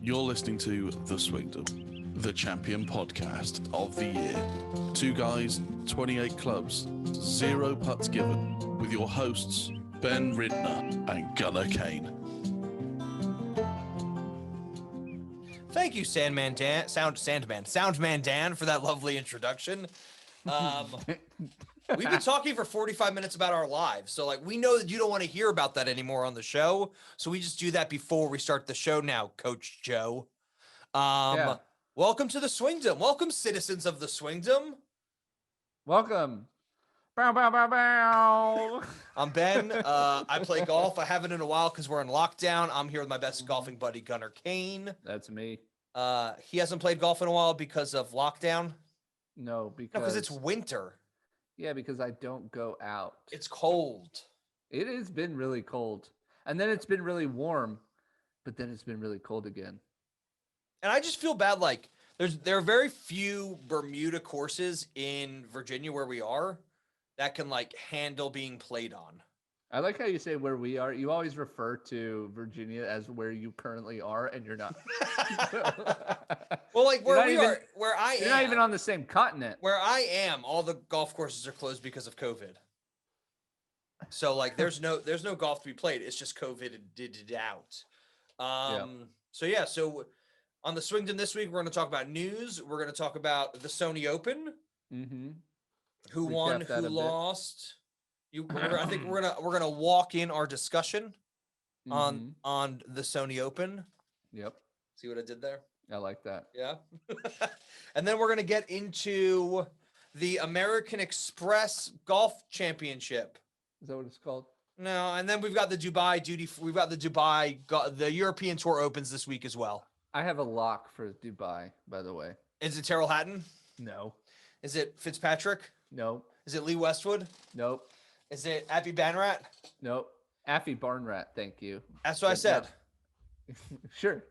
You're listening to The Swingdom, the champion podcast of the year. 2 guys, 28 clubs, 0 putts given, with your hosts, Ben Ridner and Gunnar Kane. Thank you, Soundman Dan, for that lovely introduction. We've been talking for 45 minutes about our lives, so we know that you don't want to hear about that anymore on the show, so we just do that before we start the show now, Coach Joe. Welcome to the Swingdom. Welcome, citizens of the Swingdom. Welcome. Bow, bow, bow, bow. I'm Ben. I play golf. I haven't in a while because we're in lockdown. I'm here with my best golfing buddy, Gunnar Kane. That's me. He hasn't played golf in a while because of lockdown. No, because it's winter. Yeah, because I don't go out. It's cold. It has been really cold. And then it's been really warm, but then it's been really cold again. And I just feel bad. There are very few Bermuda courses in Virginia where we are that can handle being played on. I like how you say where we are. You always refer to Virginia as where you currently are, and you're not. Well, where we are, where I am. You're not even on the same continent. Where I am, all the golf courses are closed because of COVID. So there's no golf to be played. It's just COVID did it out. So on the Swingdom this week, we're going to talk about news. We're going to talk about the Sony Open. Mm-hmm. Who won? Who lost? I think we're gonna walk in our discussion on the Sony Open. Yep. See what I did there? I like that. Yeah. And then we're gonna get into the American Express Golf Championship. Is that what it's called? No, and then we've got the Dubai the European Tour opens this week as well. I have a lock for Dubai, by the way. Is it Terrell Hatton? No. Is it Fitzpatrick? No. Is it Lee Westwood? Nope. Is it Appy Banrat? Nope. Affy Barnrat, thank you. That's what I said. Yeah. Sure.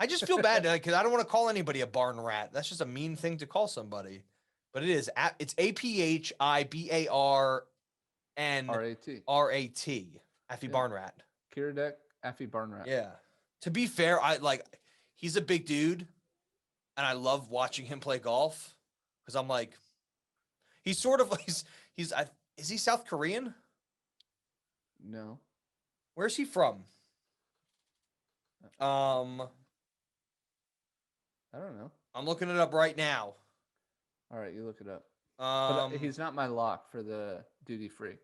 I just feel bad because I don't want to call anybody a barn rat. That's just a mean thing to call somebody. But it is. It's APHIBARNRAT. Affy Barnrat. Kiradek, Affy Barnrat. Yeah. To be fair, he's a big dude, and I love watching him play golf because I'm he's sort of is he South Korean? No. Where's he from? I don't know. I'm looking it up right now. All right, you look it up. But he's not my lock for the duty free.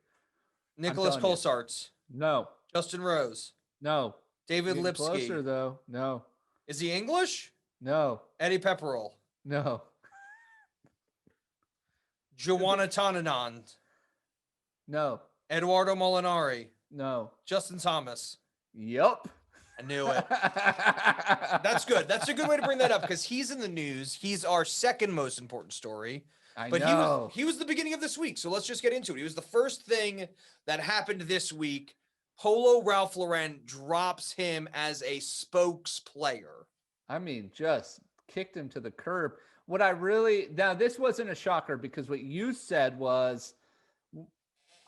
Nicholas Colsaerts. No. Justin Rose. No. David Getting Lipsky. Closer though. No. Is he English? No. Eddie Pepperell. No. Joanna Tonanand. No. Eduardo Molinari. No. Justin Thomas. Yup. I knew it. That's good. That's a good way to bring that up because he's in the news. He's our second most important story. I know. He was the beginning of this week. So let's just get into it. He was the first thing that happened this week. Polo Ralph Lauren drops him as a spokes player. I mean, just kicked him to the curb. Now this wasn't a shocker because what you said was,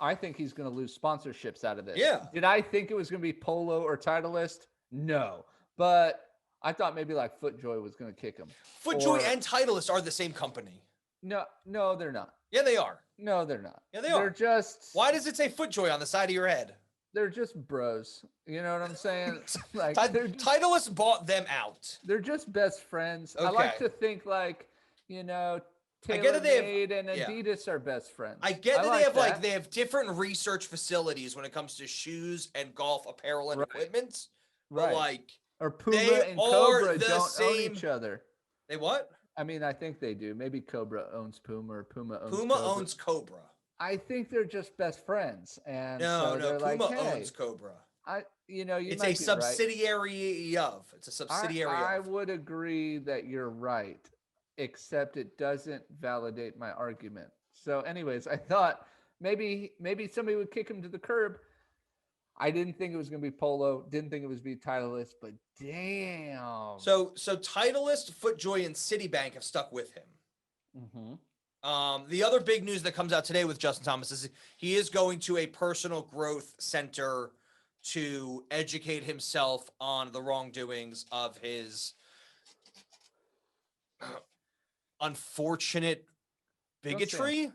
I think he's going to lose sponsorships out of this. Yeah. Did I think it was going to be Polo or Titleist? No. But I thought maybe FootJoy was going to kick him. FootJoy and Titleist are the same company. No, they're not. Yeah, they are. No, they're not. Yeah, they are. They're just. Why does it say FootJoy on the side of your head? They're just bros. You know what I'm saying? Titleist bought them out. They're just best friends. Okay. I like to think TaylorMade and Adidas are best friends. I get that they have different research facilities when it comes to shoes and golf apparel and equipment. Right. But or Puma and Cobra don't own each other. They what? I mean, I think they do. Maybe Cobra owns Puma or Puma owns Cobra. I think they're just best friends. And no, Puma owns Cobra. It's a subsidiary of. It's a subsidiary of. I would agree that you're right, except it doesn't validate my argument. So anyways, I thought maybe somebody would kick him to the curb. I didn't think it was going to be Polo. Didn't think it was going to be Titleist, but damn. So Titleist, FootJoy, and Citibank have stuck with him. Mm-hmm. The other big news that comes out today with Justin Thomas is he is going to a personal growth center to educate himself on the wrongdoings of his unfortunate bigotry.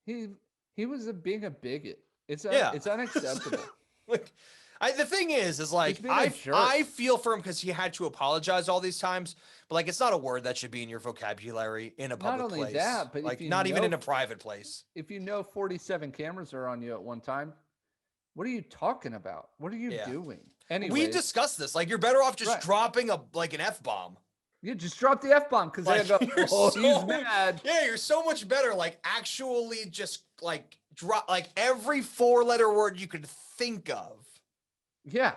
He was being a bigot. It's unacceptable. Like, the thing is like I feel for him because he had to apologize all these times, but like it's not a word that should be in your vocabulary in a public place. Not only that, but like not even in a private place. If 47 cameras are on you at one time, what are you talking about? What are you doing? Anyway, we discussed this. Like, you're better off just dropping an F-bomb. Yeah, just drop the F-bomb because they go, he's mad. Yeah, you're so much better. Like, actually just like drop like every 4-letter word you could think of. Yeah.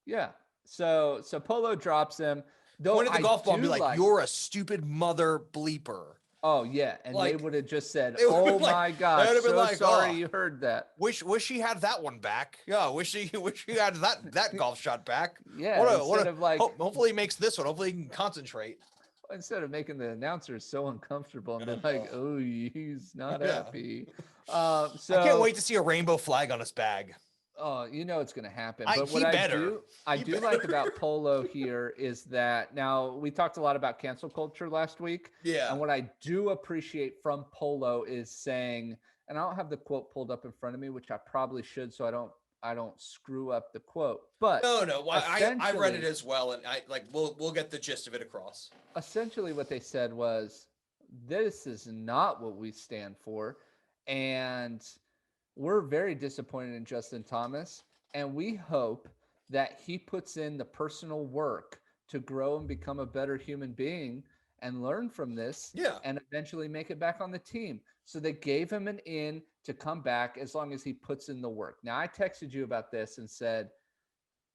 Yeah. So Polo drops him. Point at the golf ball and be like, you're a stupid mother bleeper. Oh, yeah. And like, they would have just said, oh, my God. So like, sorry you heard that. Wish he had that one back. Yeah, wish he had that golf shot back. Yeah. Hopefully he makes this one. Hopefully he can concentrate. Instead of making the announcers so uncomfortable and be like, oh, he's not happy. So I can't wait to see a rainbow flag on his bag. Oh, it's going to happen. But what I do like about Polo here is that now we talked a lot about cancel culture last week. Yeah. And what I do appreciate from Polo is saying, and I don't have the quote pulled up in front of me, which I probably should, so I don't screw up the quote. But no, I read it as well, and we'll get the gist of it across. Essentially, what they said was, this is not what we stand for, and we're very disappointed in Justin Thomas, and we hope that he puts in the personal work to grow and become a better human being and learn from this and eventually make it back on the team. So they gave him an in to come back as long as he puts in the work. Now, I texted you about this and said,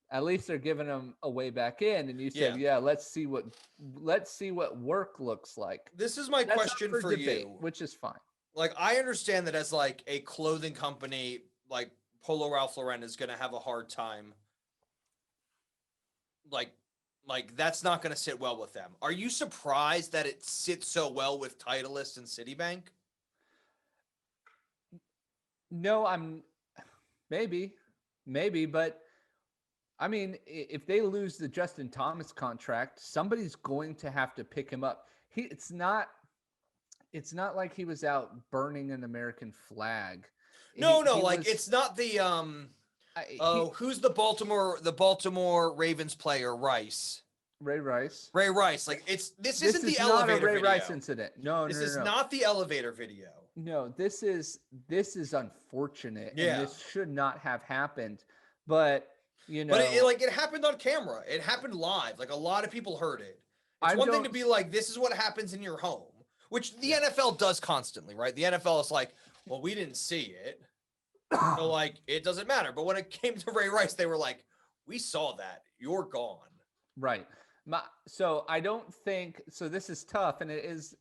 at least they're giving him a way back in. And you said, let's see what work looks like. This is my question for debate, you. Which is fine. Like, I understand that as like a clothing company, like Polo Ralph Lauren is going to have a hard time. Like that's not going to sit well with them. Are you surprised that it sits so well with Titleist and Citibank? No, maybe, but I mean, if they lose the Justin Thomas contract, somebody's going to have to pick him up. It's not like he was out burning an American flag. No, it's not the who's the Baltimore Ravens player, Rice. Ray Rice. Like this isn't the elevator not a Ray video. Rice incident. No, this is not the elevator video. No, this is unfortunate. Yeah. And this should not have happened. But But it happened on camera. It happened live. Like, a lot of people heard it. It's one thing to be like, this is what happens in your home, which the NFL does constantly, right? The NFL is like, well, we didn't see it. So, like, it doesn't matter. But when it came to Ray Rice, they were like, we saw that. You're gone. Right. So I don't think so. This is tough, and it is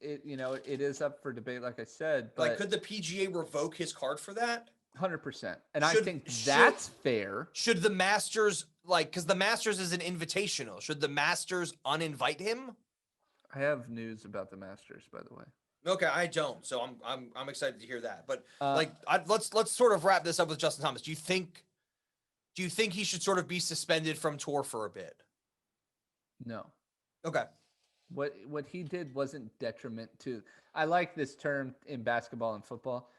up for debate, like I said. But like, could the PGA revoke his card for that? 100%, and I think that's fair. Should the Masters, because the Masters is an invitational, should the Masters uninvite him? I have news about the Masters, by the way. Okay, I don't, so I'm excited to hear that. But let's sort of wrap this up with Justin Thomas. Do you think he should sort of be suspended from tour for a bit? No. Okay. What he did wasn't detriment to. I like this term in basketball and football.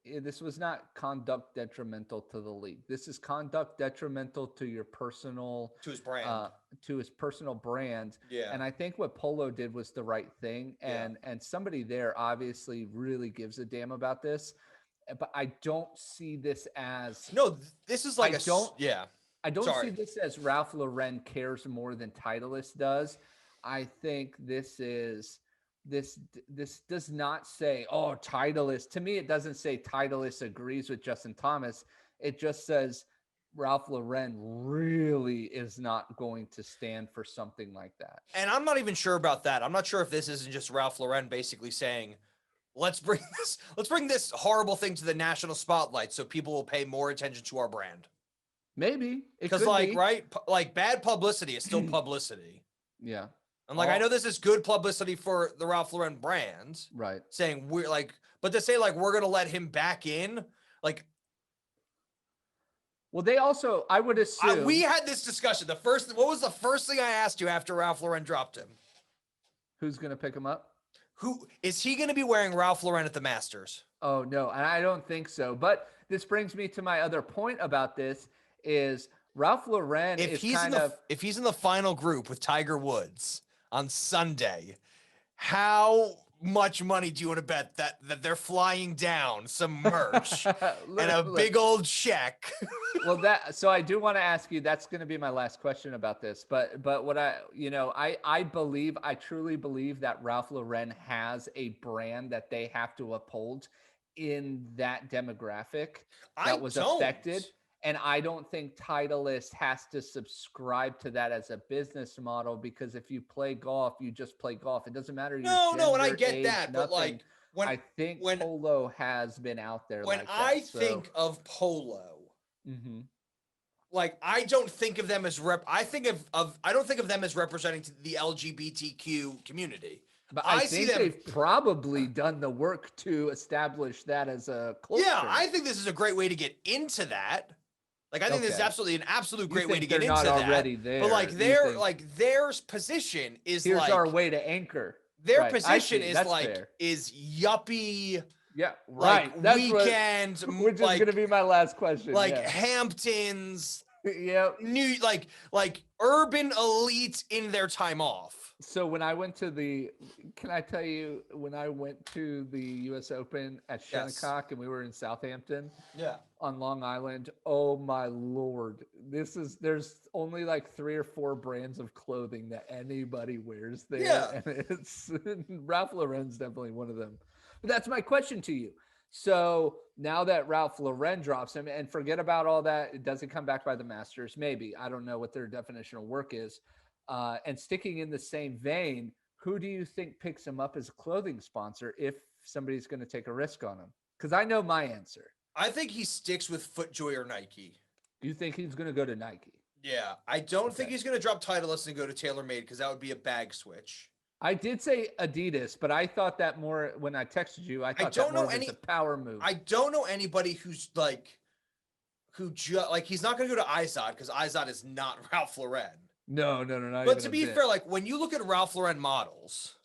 This was not conduct detrimental to the league. This is conduct detrimental to your personal, to his brand, to his personal brand. Yeah. And I think what Polo did was the right thing. And somebody there obviously really gives a damn about this. But I don't see this as this is like I don't see this as Ralph Lauren cares more than Titleist does. I think this does not say, oh, Titleist. To me, it doesn't say Titleist agrees with Justin Thomas. It just says Ralph Lauren really is not going to stand for something like that. And I'm not even sure about that. I'm not sure if this isn't just Ralph Lauren basically saying, let's bring this horrible thing to the national spotlight so people will pay more attention to our brand. Maybe. Because right? Like, bad publicity is still publicity. Yeah. And I know this is good publicity for the Ralph Lauren brand. Right. Saying but to say we're going to let him back in, Well, they also, I would assume. We had this discussion. What was the first thing I asked you after Ralph Lauren dropped him? Who's going to pick him up? Who is he going to be wearing Ralph Lauren at the Masters? Oh, no, and I don't think so. But this brings me to my other point about this is Ralph Lauren if he's in the final group with Tiger Woods on Sunday, how much money do you want to bet that they're flying down some merch and a big old check? Well, so I do want to ask you, that's going to be my last question about this, but what I truly believe that Ralph Lauren has a brand that they have to uphold in that demographic that was affected. And I don't think Titleist has to subscribe to that as a business model, because if you play golf, you just play golf. It doesn't matter. No, and I get that, but like I think Polo has been out there. When think of Polo, like I don't think of them as I don't think of them as representing the LGBTQ community. But I think they've probably done the work to establish that as a culture. Yeah, I think this is a great way to get into that. Like I think this is an absolute great way to get into that. They're not already there. But like their position is here's our way to anchor. Their position is yuppie. Yeah, right. Like that's weekend, which is going to be my last question. Like Hamptons. Yeah. New like urban elites in their time off. So when I went to can I tell you when I went to the US Open at Shinnecock and we were in Southampton? Yeah. On Long Island. Oh my Lord. There's only like 3 or 4 brands of clothing that anybody wears there. Yeah. And it's Ralph Lauren's definitely one of them. But that's my question to you. So now that Ralph Lauren drops him, and forget about all that, it doesn't come back by the Masters. Maybe. I don't know what their definition of work is. And sticking in the same vein, who do you think picks him up as a clothing sponsor if somebody's going to take a risk on him? Because I know my answer. I think he sticks with FootJoy or Nike. You think he's going to go to Nike? Yeah. I don't think he's going to drop Titleist and go to TaylorMade, because that would be a bag switch. I did say Adidas, but I thought that more when I texted you. I thought that more was a power move. I don't know anybody who's he's not going to go to Izod, because Izod is not Ralph Lauren. No. But to be fair, like when you look at Ralph Lauren models,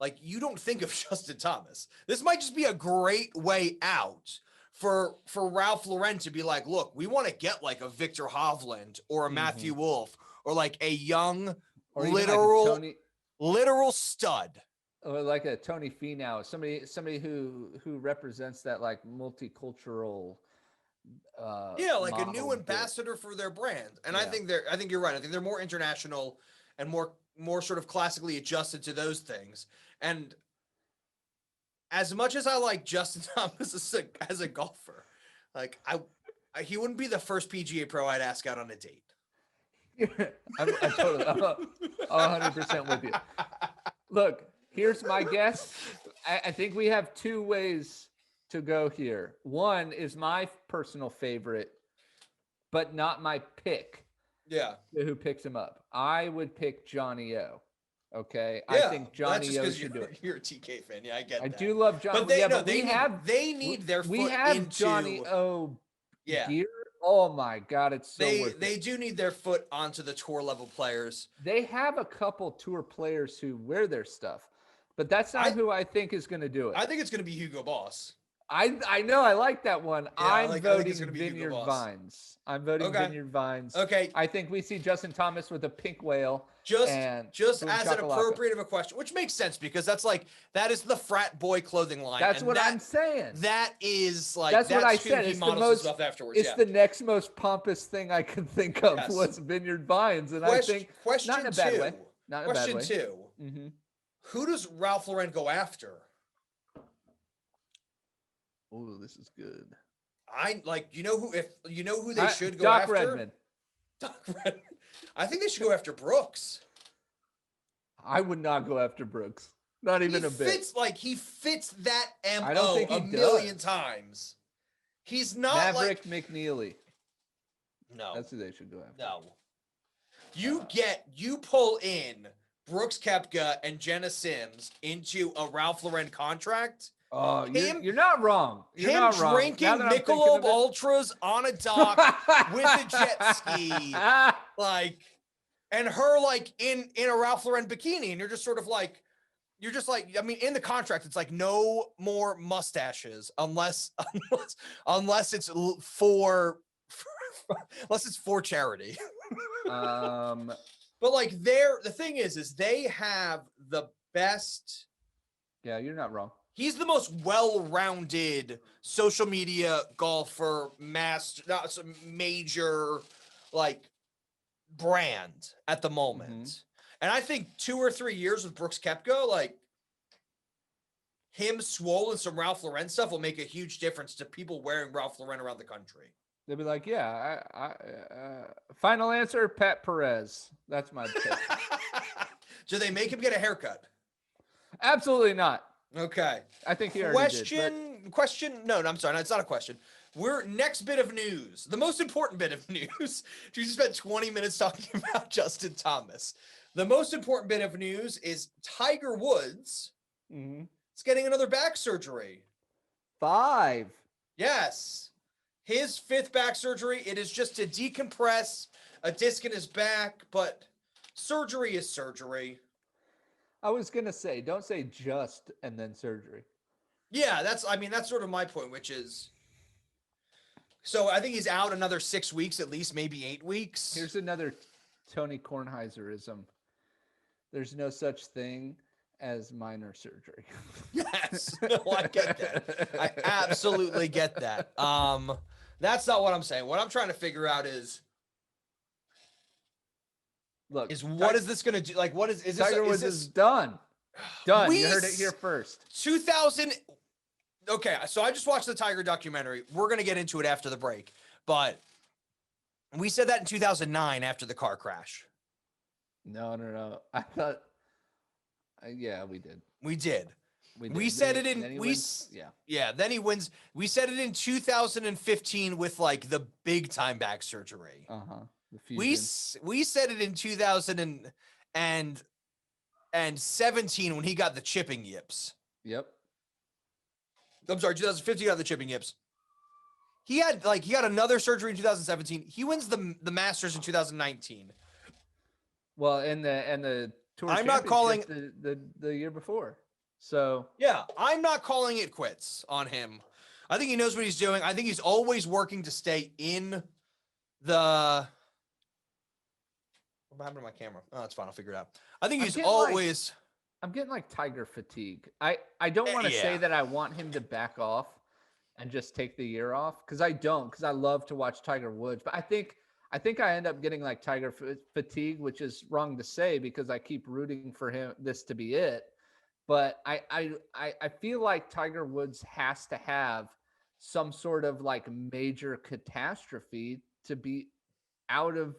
like you don't think of Justin Thomas. This might just be a great way out for Ralph Lauren to be like, look, we want to get like a Victor Hovland or a Matthew Wolff or like a young literal stud. Or like a Tony Finau, somebody who represents that like multicultural like a new ambassador for their brand. And I think you're right. I think they're more international and more sort of classically adjusted to those things. And as much as I like Justin Thomas as a golfer, like he wouldn't be the first PGA pro I'd ask out on a date. I'm 100% with you. Look, here's my guess. I think we have 2 ways to go here. One is my personal favorite, but not my pick. Yeah. Who picks him up? I would pick Johnny O. Okay. Yeah, I think Johnny O should do it. You're a TK fan. Yeah, I get that. I do love Johnny. But they need their foot we have into Johnny O gear. Oh my God, it's so they do need their foot onto the tour level players. They have a couple tour players who wear their stuff, but that's not who I think is going to do it. I think it's going to be Hugo Boss. I know, I like that one. Yeah, I'm voting Vineyard Vines. I'm voting Vineyard Vines. Okay. I think we see Justin Thomas with a pink whale. Just as an appropriate of a question, which makes sense because that is the frat boy clothing line. That's what I'm saying. That is like that's what I said. It's the most stuff afterwards. It's the next most pompous thing I could think of was Vineyard Vines, and I think not in a bad way. Not in a bad way. Question 2. Mm-hmm. Who does Ralph Lauren go after? Oh, this is good. You know who they should go Doc after? Redman. Doc Redman. I think they should go after Brooks. I would not go after Brooks. Not even a bit. He fits that MO I don't think he million times. He's not Maverick McNeely. No. That's who they should go after. No. You pull in Brooks Koepka and Jenna Sims into a Ralph Lauren contract, Oh, Him, you're not wrong. You're him not wrong. drinking Now that I'm thinking Michelob of it- Ultras on a dock with a jet ski, like, and her like in a Ralph Lauren bikini, and you're just sort of like, I mean, in the contract, it's like no more mustaches unless it's for unless it's for charity. But like the thing is they have the best. Yeah, you're not wrong. He's the most well-rounded social media golfer, not some major like brand at the moment. Mm-hmm. And I think 2 or 3 years with Brooks Koepka, like him swollen some Ralph Lauren stuff will make a huge difference to people wearing Ralph Lauren around the country. They'll be like, yeah, final answer, Pat Perez. That's my pick. Do they make him get a haircut? Absolutely not. Okay. I think he already did. Question. No, I'm sorry. No, it's not a question. We're next bit of news. The most important bit of news. We just spent 20 minutes talking about Justin Thomas. The most important bit of news is Tiger Woods is getting another back surgery. 5. Yes. His 5th back surgery. It is just to decompress a disc in his back, but surgery is surgery. I was going to say, don't say just and then surgery. Yeah, that's sort of my point, which is, so I think he's out another 6 weeks, at least, maybe 8 weeks. Here's another Tony Kornheiserism. There's no such thing as minor surgery. Yes. No, I get that. I absolutely get that. That's not what I'm saying. What I'm trying to figure out is, look, what is this going to do? Like, what is this? Tiger Woods is done. Done. You heard it here first. 2000. Okay, so I just watched the Tiger documentary. We're going to get into it after the break, but we said that in 2009 after the car crash. No. I thought, yeah, we did. We did. We said it in then he wins. We said it in 2015 with like the big time back surgery. We said it in 2017 when he got the chipping yips. Yep. I'm sorry, 2015 he got the chipping yips. He had another surgery in 2017. He wins the Masters in 2019. Well, and the Tour I'm not calling the year before. So yeah, I'm not calling it quits on him. I think he knows what he's doing. I think he's always working to stay in the. What happened to my camera? Oh, that's fine. I'll figure it out. I think he's always. I'm getting like Tiger fatigue. I don't want to say that I want him to back off and just take the year off, because I don't, because I love to watch Tiger Woods. But I think I end up getting like Tiger fatigue, which is wrong to say because I keep rooting for this to be it. But I feel like Tiger Woods has to have some sort of like major catastrophe to be out of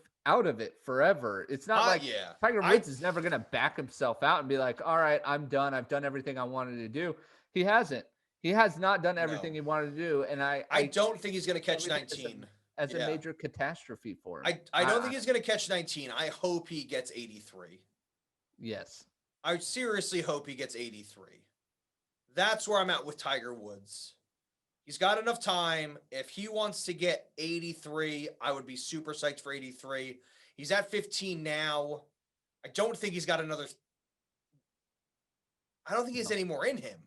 it forever. It's not like Tiger Woods is never going to back himself out and be like, all right, I'm done. I've done everything I wanted to do. He hasn't. He has not done everything he wanted to do. And I don't think he's going to catch 19 as a major catastrophe for him. I don't think he's going to catch 19. I hope he gets 83. Yes. I seriously hope he gets 83. That's where I'm at with Tiger Woods. He's got enough time. If he wants to get 83, I would be super psyched for 83. He's at 15 now. I don't think he's got another. I don't think he has any more in him.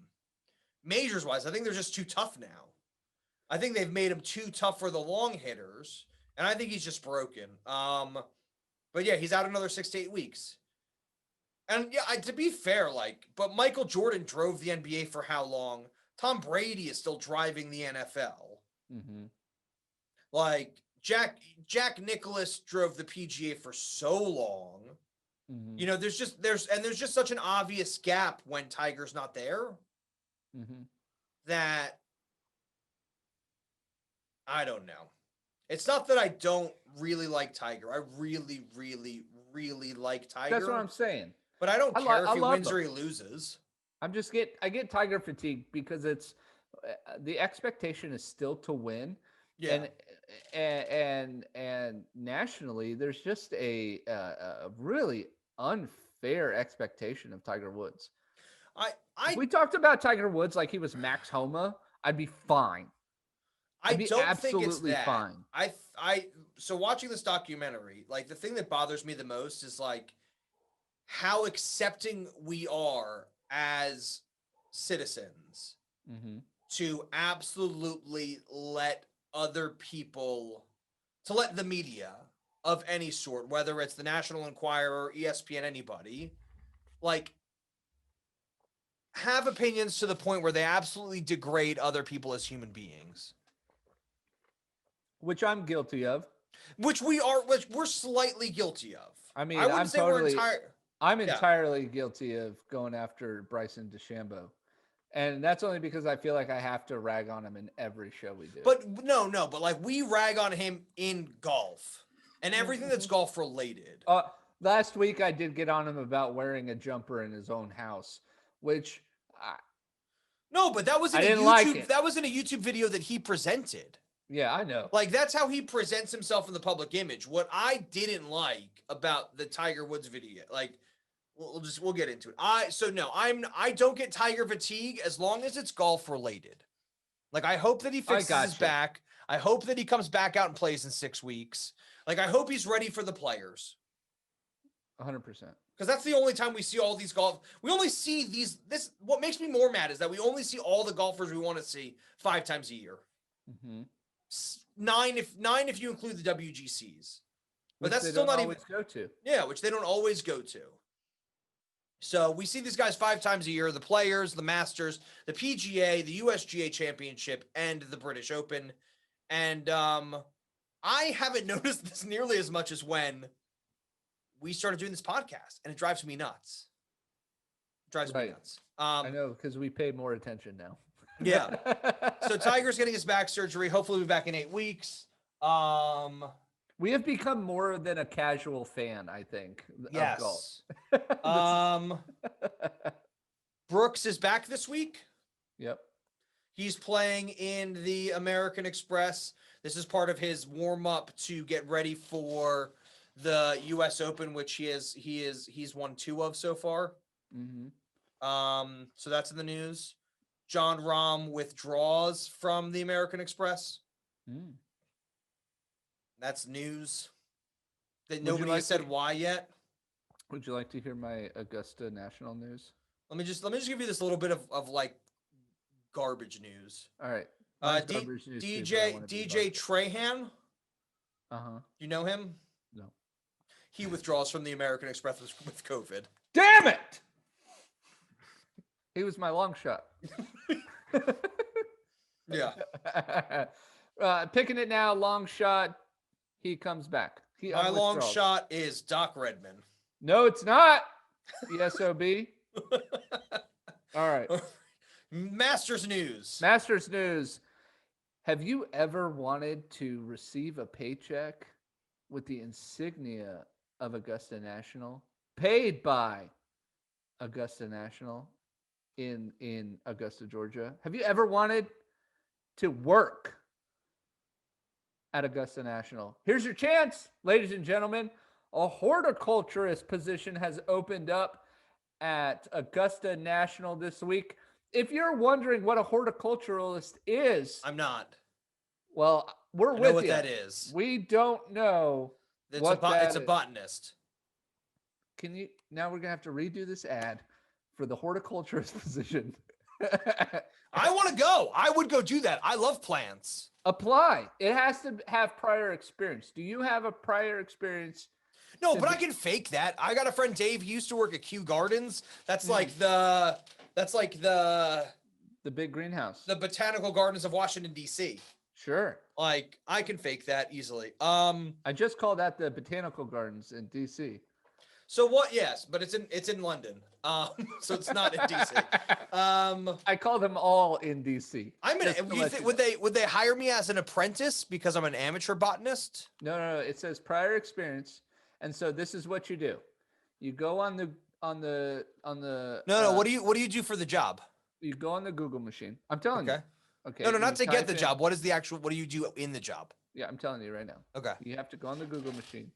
Majors wise, I think they're just too tough now. I think they've made him too tough for the long hitters, and I think he's just broken. But yeah, he's out another 6 to 8 weeks. And yeah, to be fair, but Michael Jordan drove the NBA for how long? Tom Brady is still driving the NFL. Mm-hmm. Like Jack Nicklaus drove the PGA for so long. Mm-hmm. You know, there's just such an obvious gap when Tiger's not there. Mm-hmm. That I don't know. It's not that I don't really like Tiger. I really, really, really like Tiger. That's what I'm saying. But I don't care if he wins or he loses. I get Tiger fatigue because it's the expectation is still to win. Yeah. And nationally, there's just a really unfair expectation of Tiger Woods. If we talked about Tiger Woods like he was Max Homa, I'd be fine. I don't think it's absolutely that. fine. So watching this documentary, like the thing that bothers me the most is like how accepting we are as citizens to absolutely let other people, to let the media of any sort, whether it's the National Enquirer, ESPN, anybody, like have opinions to the point where they absolutely degrade other people as human beings. Which I'm guilty of. Which we're slightly guilty of. I mean, I wouldn't say we're I'm entirely guilty of going after Bryson DeChambeau. And that's only because I feel like I have to rag on him in every show we do. But but like we rag on him in golf and everything that's golf related. Last week I did get on him about wearing a jumper in his own house, which no, but that was in that was in a YouTube video that he presented. Yeah, I know. Like that's how he presents himself in the public image. What I didn't like about the Tiger Woods video, like we'll get into it. I don't get Tiger fatigue as long as it's golf related. Like I hope that he fixes his back. I hope that he comes back out and plays in 6 weeks. Like I hope he's ready for the players. 100%. Because that's the only time we see all these golf. We only see what makes me more mad is that we only see all the golfers we want to see 5 times a year. Mm-hmm. 9 if you include the WGCs, but that's they still don't not always even go to. Yeah, which they don't always go to. So we see these guys 5 times a year: the Players, the Masters, the PGA, the USGA Championship, and the British Open. And I haven't noticed this nearly as much as when we started doing this podcast, and it drives me nuts. Me nuts. I know, because we pay more attention now. Yeah. So Tiger's getting his back surgery. Hopefully we'll be back in 8 weeks. We have become more than a casual fan, I think, of golf. Brooks is back this week. Yep. He's playing in the American Express. This is part of his warm-up to get ready for the US Open, which he's won 2 of so far. Mm-hmm. So that's in the news. John Rahm withdraws from the American Express. That's news. That nobody has said why yet. Would you like to hear my Augusta National news? Let me just give you this little bit of like garbage news. All right. DJ Trahan. You know him? No. He withdraws from the American Express with COVID. Damn it! He was my long shot. Yeah. Picking it now, long shot. He comes back. My long shot is Doc Redman. No, it's not. The SOB. All right. Masters news. Have you ever wanted to receive a paycheck with the insignia of Augusta National, paid by Augusta National in Augusta, Georgia? Have you ever wanted to work at Augusta National? Here's your chance, ladies and gentlemen. A horticulturist position has opened up at Augusta National this week. If you're wondering what a horticulturalist is, I'm not. Well, we're with you. I know what that is. We don't know it's a botanist. Now we're gonna have to redo this ad for the horticulturist position. I want to go. I would go do that. I love plants. Apply. It has to have prior experience. Do you have a prior experience? No, but I can fake that. I got a friend, Dave. He used to work at Kew Gardens. That's like the big greenhouse. The botanical gardens of Washington, D.C. Sure. Like I can fake that easily. I just call that the botanical gardens in D.C. So what? Yes, but it's in London. So it's not in DC. I call them all in DC. Would they hire me as an apprentice because I'm an amateur botanist? No. It says prior experience, and so this is what you do. You go on the. No. What do you do for the job? You go on the Google machine. I'm telling you. Okay. No, not to get the job. What do you do in the job? Yeah, I'm telling you right now. Okay. You have to go on the Google machine,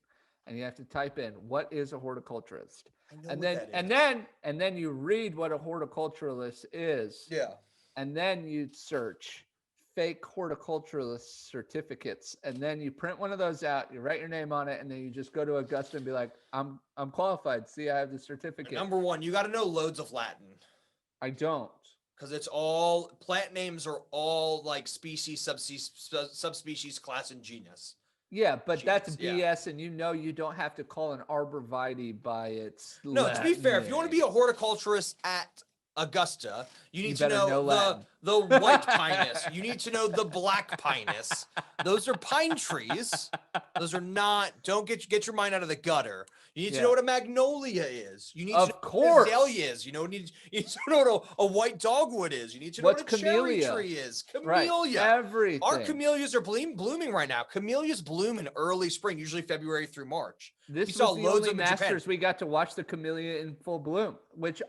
and you have to type in what is a horticulturist, I know and what then that is. and then you read what a horticulturalist is, Yeah. and then you search fake horticulturalist certificates, and then you print one of those out, you write your name on it, and then you just go to Augusta and be like, I'm qualified. See, I have the certificate. Number one, you got to know loads of Latin. I don't. Because it's all plant names are all like species, subspecies, class, and genus. Yeah, but that's Genus, BS, yeah. and you don't have to call an arborvitae by its No, to be fair, if you want to be name. a horticulturist at Augusta, you need to better know know Latin. the white pinus. You need to know the black pinus. Those are pine trees. Those are not. Don't get your mind out of the gutter. You need to Yeah. know what a magnolia is. You need Of to know course. what azalea is. You need to know what a white dogwood is. You need to know What's what a cherry camellia? tree is. Right. Camellia. Everything. Our camellias are blooming right now. Camellias bloom in early spring, usually February through March. This we was saw the loads only of them in Japan. Masters we got to watch the camellia in full bloom, which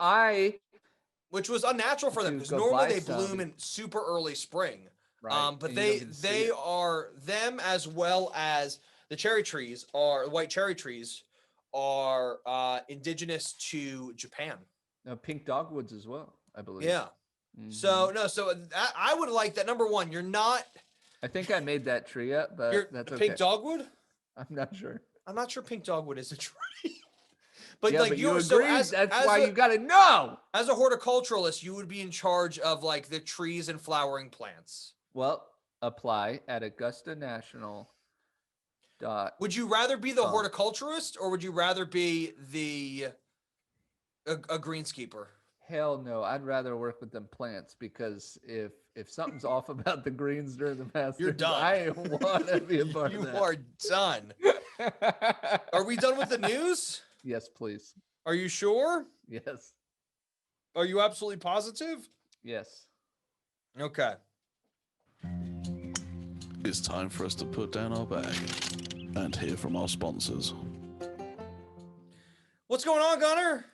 was unnatural for them To because go normally buy they some. bloom in super early spring. right. But and you don't they get to see it. are them as well as the cherry trees are white cherry trees are indigenous to Japan. No, pink dogwoods as well, I believe. Yeah. Mhm. So I would like that. Number one, you're not I think I made that tree up, but you're that's okay. pink dogwood. I'm not sure. I'm not sure pink dogwood is a tree. But Yeah, like but you you're agree. so as Why you got to know. as a horticulturalist, you would be in charge of like the trees and flowering plants. Well, apply at Augusta National. Would you rather be the com. horticulturist or would you rather be a greenskeeper? Hell no, I'd rather work with them plants because if something's off about the greens during the Masters, You're done. I want to be a part of You that. are done. Are we done with the news? Yes, please. Are you sure? Yes. Are you absolutely positive? Yes. Okay. It's time for us to put down our bag and hear from our sponsors. What's going on, Gunner?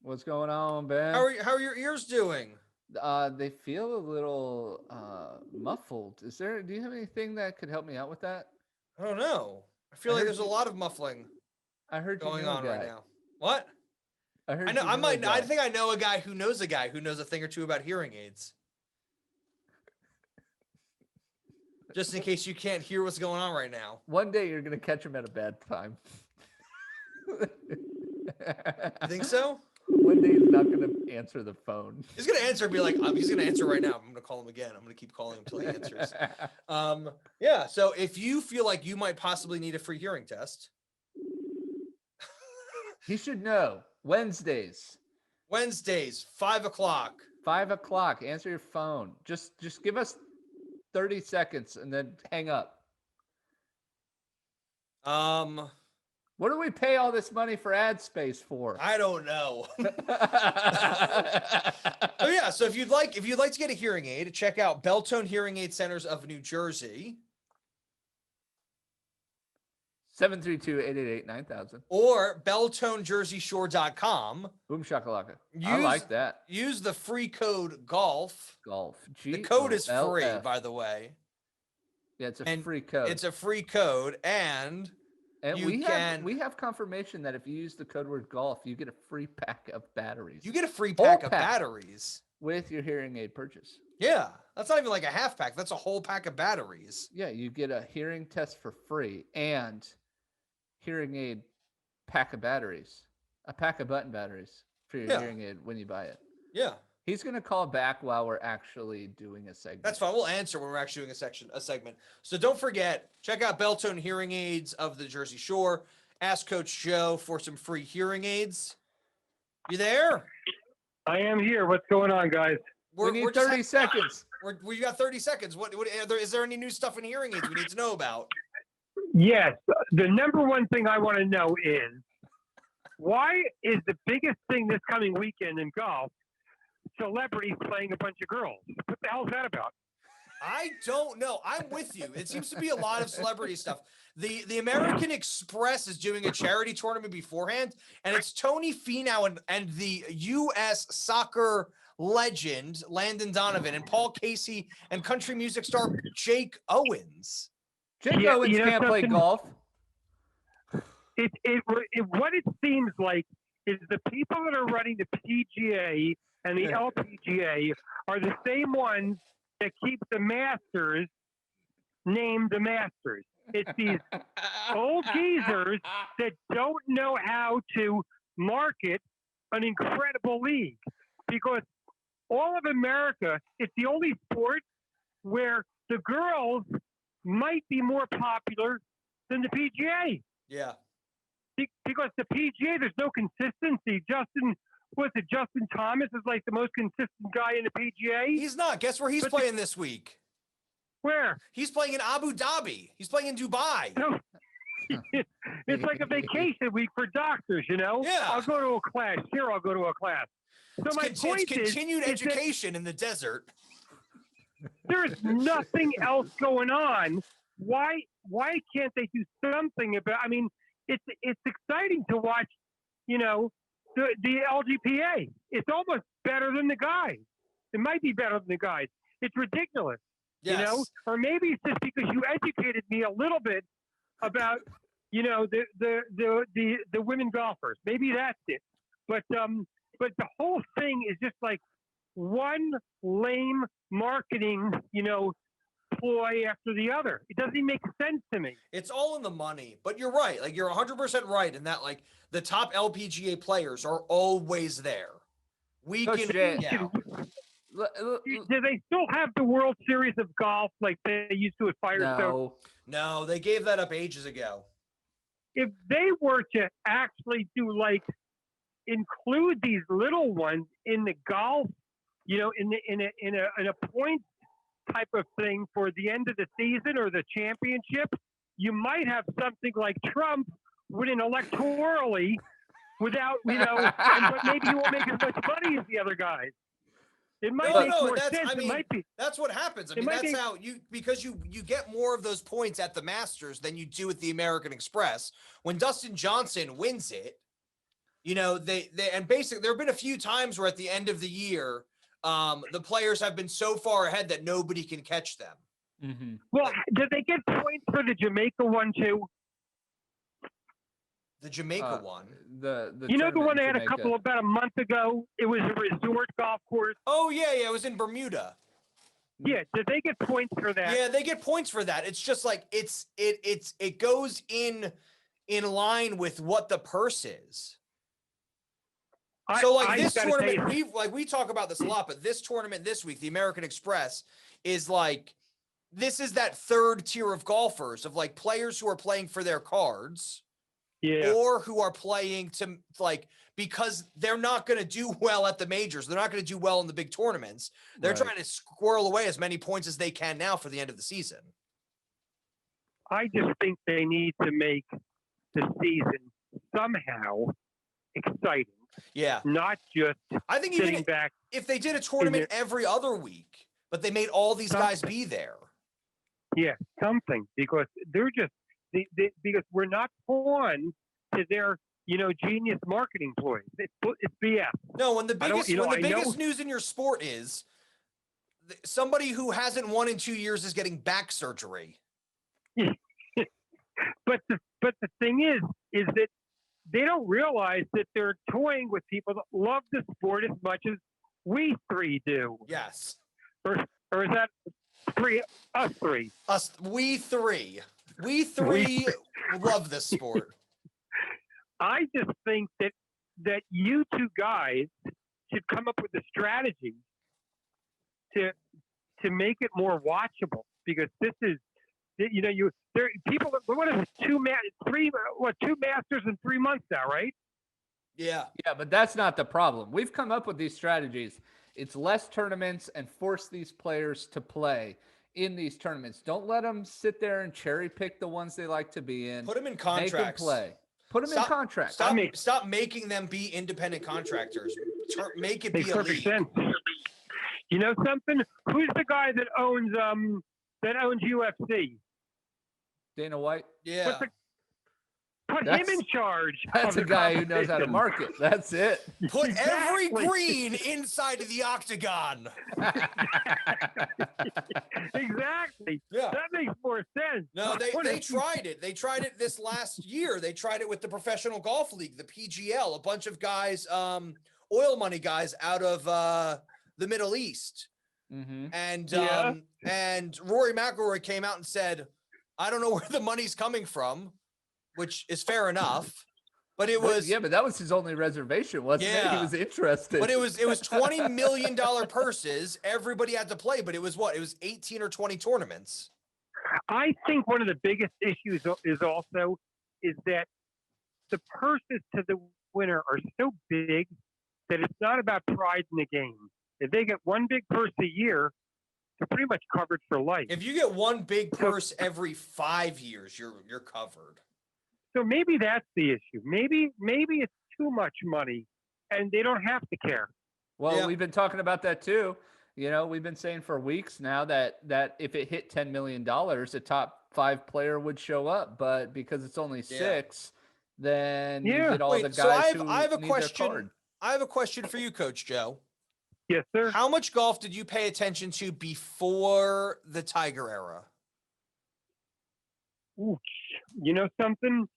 What's going on, Ben? How are your ears doing? They feel a little muffled. Do you have anything that could help me out with that? I don't know. I feel I like heard there's a lot of muffling I heard you going knew a on guy. right now. What? I heard I know. you I knew a might. I guy. think I know a guy who knows a thing or two about hearing aids. Just in case you can't hear what's going on right now. One day you're gonna catch him at a bad time. You think so? One day he's not gonna answer the phone. He's gonna answer and be like, he's gonna answer right now. I'm gonna call him again. I'm gonna keep calling him until he answers. Yeah. So if you feel like you might possibly need a free hearing test, He should know. Wednesdays, 5:00. 5:00. Answer your phone. Just give us 30 seconds and then hang up. What do we pay all this money for ad space for? I don't know. Oh yeah. So if you'd like to get a hearing aid, check out Beltone Hearing Aid Centers of New Jersey 732-888-9000. or BeltoneJerseyShore.com. Boom shakalaka. I like that. Use the free code GOLF. Golf. The code is free, GOLF. by the way. Yeah, it's a and free code. It's a free code, and you we can have confirmation that if you use the code word golf, you get a free pack of batteries. you get a free pack of pack. batteries. With your hearing aid purchase. Yeah, that's not even like a half pack. That's a whole pack of batteries. Yeah, you get a hearing test for free and hearing aid pack of batteries, a pack of button batteries for your hearing aid when you buy it. Yeah, He's going to call back while we're actually doing a segment. that's fine. We'll answer when we're actually doing a segment. So don't forget, check out Beltone Hearing Aids of the Jersey Shore. Ask Coach Joe for some free hearing aids. You there? I am here. What's going on, guys? We need 30 seconds. We got 30 seconds. What is there any new stuff in hearing aids we need to know about? Yes. The number one thing I want to know is why is the biggest thing this coming weekend in golf celebrities playing a bunch of girls? What the hell is that about? I don't know. I'm with you. It seems to be a lot of celebrity stuff. The American Express is doing a charity tournament beforehand, and it's Tony Finau and the U.S. soccer legend Landon Donovan and Paul Casey and country music star Jake Owens. Jake Owens can't play something? golf. what it seems like is the people that are running the PGA and the LPGA are the same ones that keep the Masters named the Masters. It's these old geezers that don't know how to market an incredible league, because all of America, it's the only sport where the girls might be more popular than the PGA. Yeah. Because the PGA, there's no consistency. Justin Thomas is like the most consistent guy in the PGA. He's not. Guess where he's playing this week? Where? He's playing in Abu Dhabi. He's playing in Dubai. No. It's like a vacation week for doctors, you know? Yeah. I'll go to a class. Here, I'll go to a class. So my point it's continued is education in the desert. There's nothing else going on. Why can't they do something about? I mean, it's exciting to watch. You know, the LGPA. It's almost better than the guys. It might be better than the guys. It's ridiculous. Yes. You know, or maybe it's just because you educated me a little bit about, you know, the women golfers. Maybe that's it. But the whole thing is just like one lame marketing, you know, ploy after the other. It doesn't even make sense to me. It's all in the money, but you're right. Like, you're 100% right in that, like, the top LPGA players are always there. Week Coach in, Jay. week out. Do they still have the World Series of Golf like they used to at Firestone? No, they gave that up ages ago. If they were to actually do, like, include these little ones in the golf, you know, in a point type of thing for the end of the season or the championship, you might have something like Trump winning electorally without, you know, but maybe you won't make as much money as the other guys. It might make more sense. I mean, it might be. That's what happens. I mean, that's how because you get more of those points at the Masters than you do at the American Express. When Dustin Johnson wins it, you know, they and basically there have been a few times where at the end of the year, the players have been so far ahead that nobody can catch them. Mm-hmm. Well, did they get points for the Jamaica one too? The Jamaica one. The you know the one they had Jamaica. about a month ago? It was a resort golf course. Oh yeah, it was in Bermuda. Yeah, did they get points for that? Yeah, they get points for that. It's just like it goes in line with what the purse is. So like this tournament, we talk about this a lot, but this tournament this week, the American Express, is like this is that third tier of golfers of like players who are playing for their cards. Yeah. Or who are playing to like because they're not going to do well at the majors. They're not going to do well in the big tournaments. They're trying to squirrel away as many points as they can now for the end of the season. I just think they need to make the season somehow exciting. Yeah. Not just I think sitting even back. If they did a tournament every other week, but they made all these guys be there. Yeah, something because they're just because we're not pawn to their, you know, genius marketing ploys. It's BS. No, when the biggest news in your sport is somebody who hasn't won in 2 years is getting back surgery. But the thing is that they don't realize that they're toying with people that love the sport as much as we three do. Yes. Or is that us three? We three. We three love this sport. I just think that you two guys should come up with a strategy to make it more watchable, because this is, you know, people. What is it? Two Masters in 3 months now, right? Yeah. Yeah, but that's not the problem. We've come up with these strategies. It's less tournaments and force these players to play in these tournaments. Don't let them sit there and cherry pick the ones they like to be in. Put them in contracts. Make them play. Put them in contracts. Stop making them be independent contractors. Make it Makes be a perfect league. sense. You know something? Who's the guy that owns UFC? Dana White. Yeah. Put Put him in charge. That's of a the guy who knows how to competition. market. That's it. Put every Exactly. green inside of the octagon. Exactly. Yeah. That makes more sense. No, they tried it. They tried it this last year. They tried it with the Professional Golf League, the PGL, a bunch of guys, oil money guys out of the Middle East. Mm-hmm. And Rory McIlroy came out and said, I don't know where the money's coming from, which is fair enough. But it was but that was his only reservation, wasn't it? He Yeah. was interested. But it was $20 million purses. Everybody had to play, but it was what? It was 18 or 20 tournaments. I think one of the biggest issues is that the purses to the winner are so big that it's not about pride in the game. If they get one big purse a year, they're pretty much covered for life. If you get one big purse every 5 years, you're covered. So maybe that's the issue. Maybe it's too much money, and they don't have to care. Well, Yeah. we've been talking about that too. You know, we've been saying for weeks now that if it hit $10 million, a top 5 player would show up. But because it's only 6, then you get all the guys so I have a need question. their card. I have a question for you, Coach Joe. Yes, sir. How much golf did you pay attention to before the Tiger era? Ooh, you know something?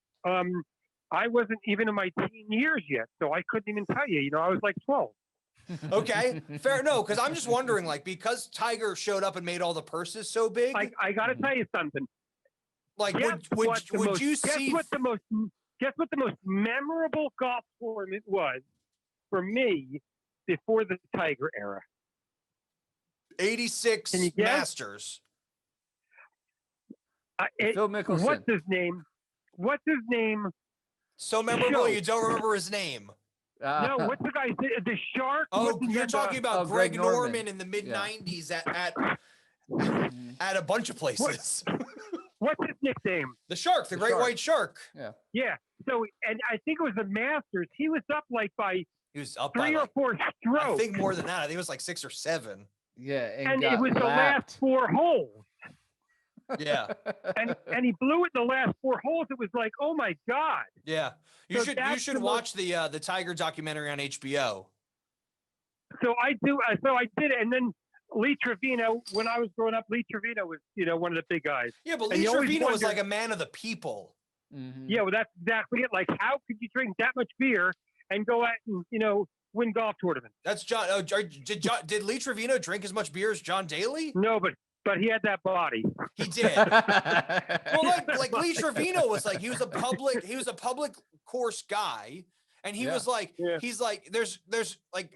I wasn't even in my teen years yet, so I couldn't even tell you. You know, I was like 12. Okay, fair. No, because I'm just wondering, like, because Tiger showed up and made all the purses so big, I got to tell you something. like, Guess would you see? Guess what the most memorable golf tournament was for me before the Tiger era? 86 Can you guess? Masters. Phil Mickelson. What's his name? So memorable, Show. you don't remember his name. No, what's the guy? The Shark? Oh, What's his you're name? talking about Greg Greg Norman. Norman in the mid '90s Mhm. at a bunch of places. What's his nickname? The Shark, the Great Shark. White Shark. Yeah. So, and I think it was the Masters. He was up like by He was up 3 by or like, 4 strokes. I think more than that. I think it was like 6 or 7. Yeah, and got it was the lapped. last 4 holes. Yeah, And he blew it in the last 4 holes. It was like, oh my God. yeah. You So should that's the watch the Tiger documentary on HBO. So I did it. And then Lee Trevino, when I was growing up, Lee Trevino was, one of the big guys. Yeah, but And Lee you always Trevino was wonder- like a man of the people. Mhm. Yeah, well, that's exactly it. Like, how could you drink that much beer and go out and, win golf tournaments? That's John. Oh, did Lee Trevino drink as much beer as John Daly? No, but he had that body. He did. Well, like Lee Trevino was like he was a public course guy, and he was like he's like there's like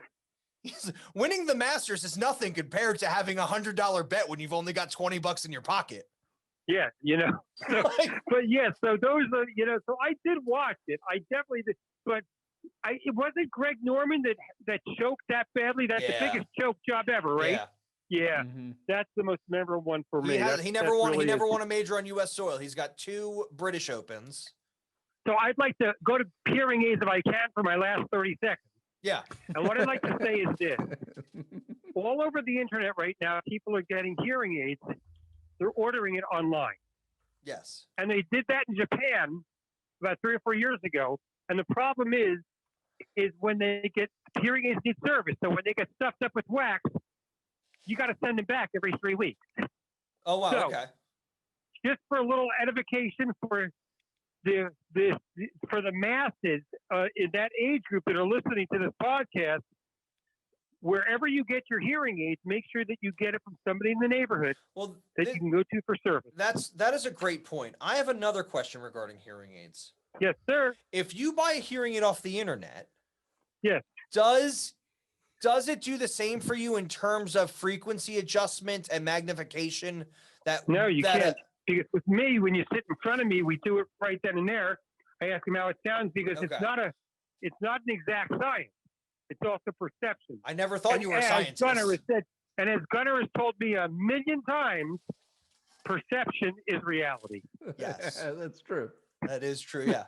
winning the Masters is nothing compared to having $100 bet when you've only got $20 in your pocket. Yeah, So, but yeah, so those are So I did watch it. I definitely did. But it wasn't Greg Norman that choked that badly. That's the biggest choke job ever, right? Yeah. Mhm. That's the most memorable one for me. He never won a major on U.S. soil. He's got 2 British Opens. So I'd like to go to hearing aids if I can for my last 30 seconds. Yeah. And what I'd like to say is this. All over the internet right now, people are getting hearing aids. They're ordering it online. Yes. And they did that in Japan about 3 or 4 years ago. And the problem is when they get hearing aids need service. So when they get stuffed up with wax, you got to send them back every 3 weeks. Oh, wow. So, okay. Just for a little edification for the masses in that age group that are listening to this podcast, wherever you get your hearing aids, make sure that you get it from somebody in the neighborhood that you can go to for service. That is a great point. I have another question regarding hearing aids. Yes, sir. If you buy a hearing aid off the internet, yes, does it do the same for you in terms of frequency adjustment and magnification? No, you can't. Because with me, when you sit in front of me, we do it right then and there. I ask him how it sounds because it's not an exact science. It's also perception. I never thought you were a scientist. As Gunnar has told me a million times, perception is reality. Yes, that's true. That is true. Yeah.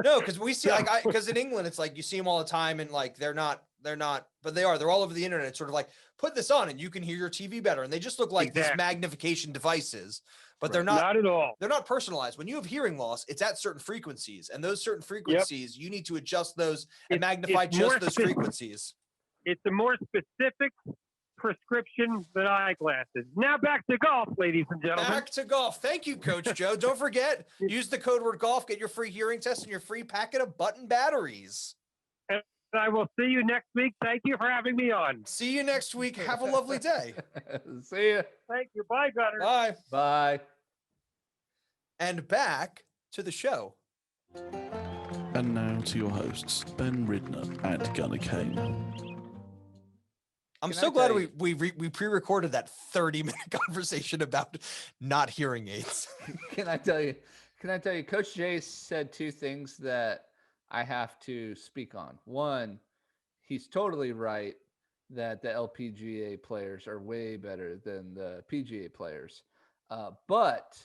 No, because we see because in England it's like you see them all the time, and like they're not they're not, but they are. They're all over the internet. It's sort of like, put this on and you can hear your TV better. And they just look like these magnification devices, but they're not at all. They're not personalized. When you have hearing loss, it's at certain frequencies, and those certain frequencies, you need to adjust those and magnify just those frequencies. It's a more specific prescription than eyeglasses. Now back to golf, ladies and gentlemen. Back to golf. Thank you, Coach Joe. Don't forget, use the code word golf, get your free hearing test and your free packet of button batteries. And I will see you next week. Thank you for having me on. See you next week. Have a lovely day. See ya. Thank you. Bye, Gunner. Bye. Bye. And back to the show. And now to your hosts, Ben Ridner and Gunnar Kane. I'm so glad we pre-recorded that 30-minute conversation about not hearing aids. Can I tell you, Coach Jay said two things that I have to speak on. One, he's totally right that the LPGA players are way better than the PGA players. But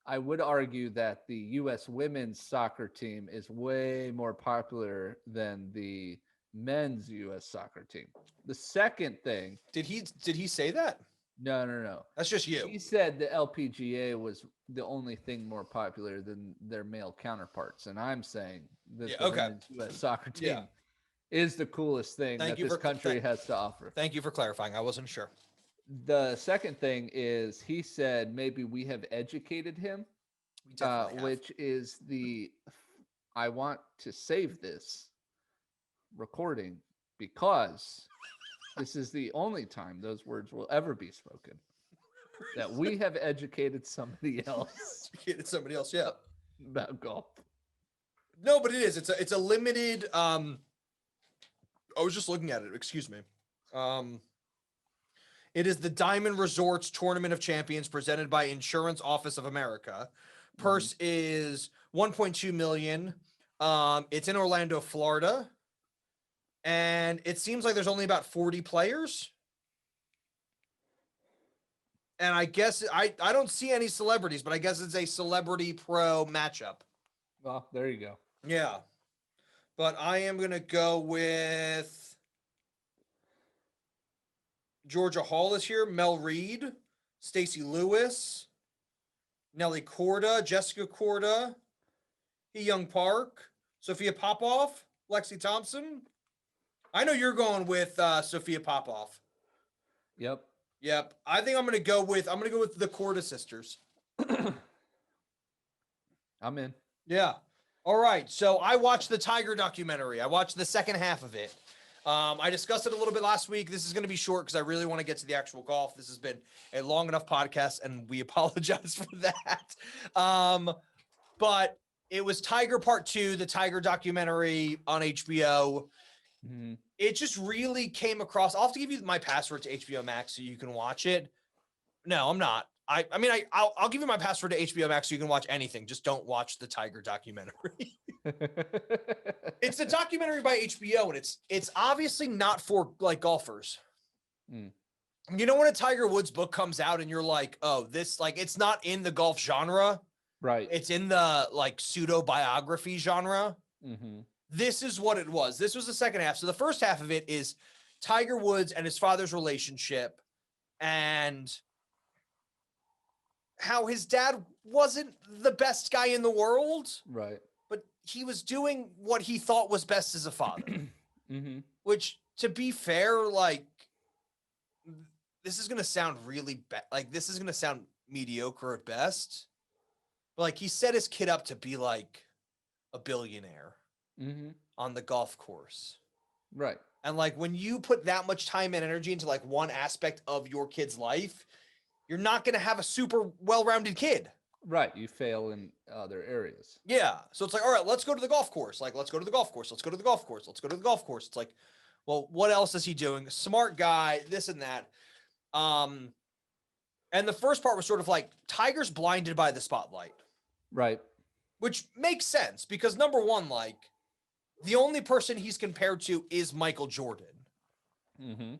I would argue that the U.S. women's soccer team is way more popular than the men's U.S. soccer team. The second thing. Did he say that? No. That's just you. He said the LPGA was the only thing more popular than their male counterparts. And I'm saying that the women's U.S. soccer team is the coolest thing that this country has to offer. Thank you for clarifying. I wasn't sure. The second thing is he said maybe we have educated him, which is I want to save this recording because this is the only time those words will ever be spoken. That we have educated somebody else. About golf. No, but it is. It's a limited. I was just looking at it. Excuse me. It is the Diamond Resorts Tournament of Champions presented by Insurance Office of America. Purse is $1.2 million. It's in Orlando, Florida. And it seems like there's only about 40 players. And I guess I don't see any celebrities, but I guess it's a celebrity pro matchup. Well, there you go. Yeah. But I am going to go with Georgia Hall is here, Mel Reed, Stacey Lewis, Nelly Korda, Jessica Korda, Young Park, Sophia Popoff, Lexi Thompson. I know you're going with Sophia Popoff. Yep. I think I'm going to go with the Korda sisters. I'm in. Yeah. All right. So I watched the Tiger documentary. I watched the second half of it. I discussed it a little bit last week. This is going to be short because I really want to get to the actual golf. This has been a long enough podcast, and we apologize for that. But it was Tiger Part 2, the Tiger documentary on HBO. Mm-hmm. It just really came across. I'll have to give you my password to HBO Max so you can watch it. No, I'm not. I'll give you my password to HBO Max so you can watch anything. Just don't watch the Tiger documentary. It's a documentary by HBO, and it's obviously not for like golfers. You know when a Tiger Woods book comes out and you're like, oh, this like it's not in the golf genre, right? It's in the like pseudo biography genre. Mm-hmm. This is what it was. This was the second half. So the first half of it is Tiger Woods and his father's relationship and how his dad wasn't the best guy in the world. Right. But he was doing what he thought was best as a father. Mm-hmm. Which, to be fair, like, this is going to sound really bad. Like, this is going to sound mediocre at best. But, like, he set his kid up to be, like, a billionaire. Mm-hmm. On the golf course. Right. And like when you put that much time and energy into like one aspect of your kid's life, you're not going to have a super well-rounded kid. Right. You fail in other areas. Yeah. So it's like, all right, let's go to the golf course. Like, let's go to the golf course. Let's go to the golf course. Let's go to the golf course. It's like, well, what else is he doing? Smart guy, this and that. And the first part was sort of like Tiger's blinded by the spotlight. Right. Which makes sense because number one, like, the only person he's compared to is Michael Jordan. Mm-hmm.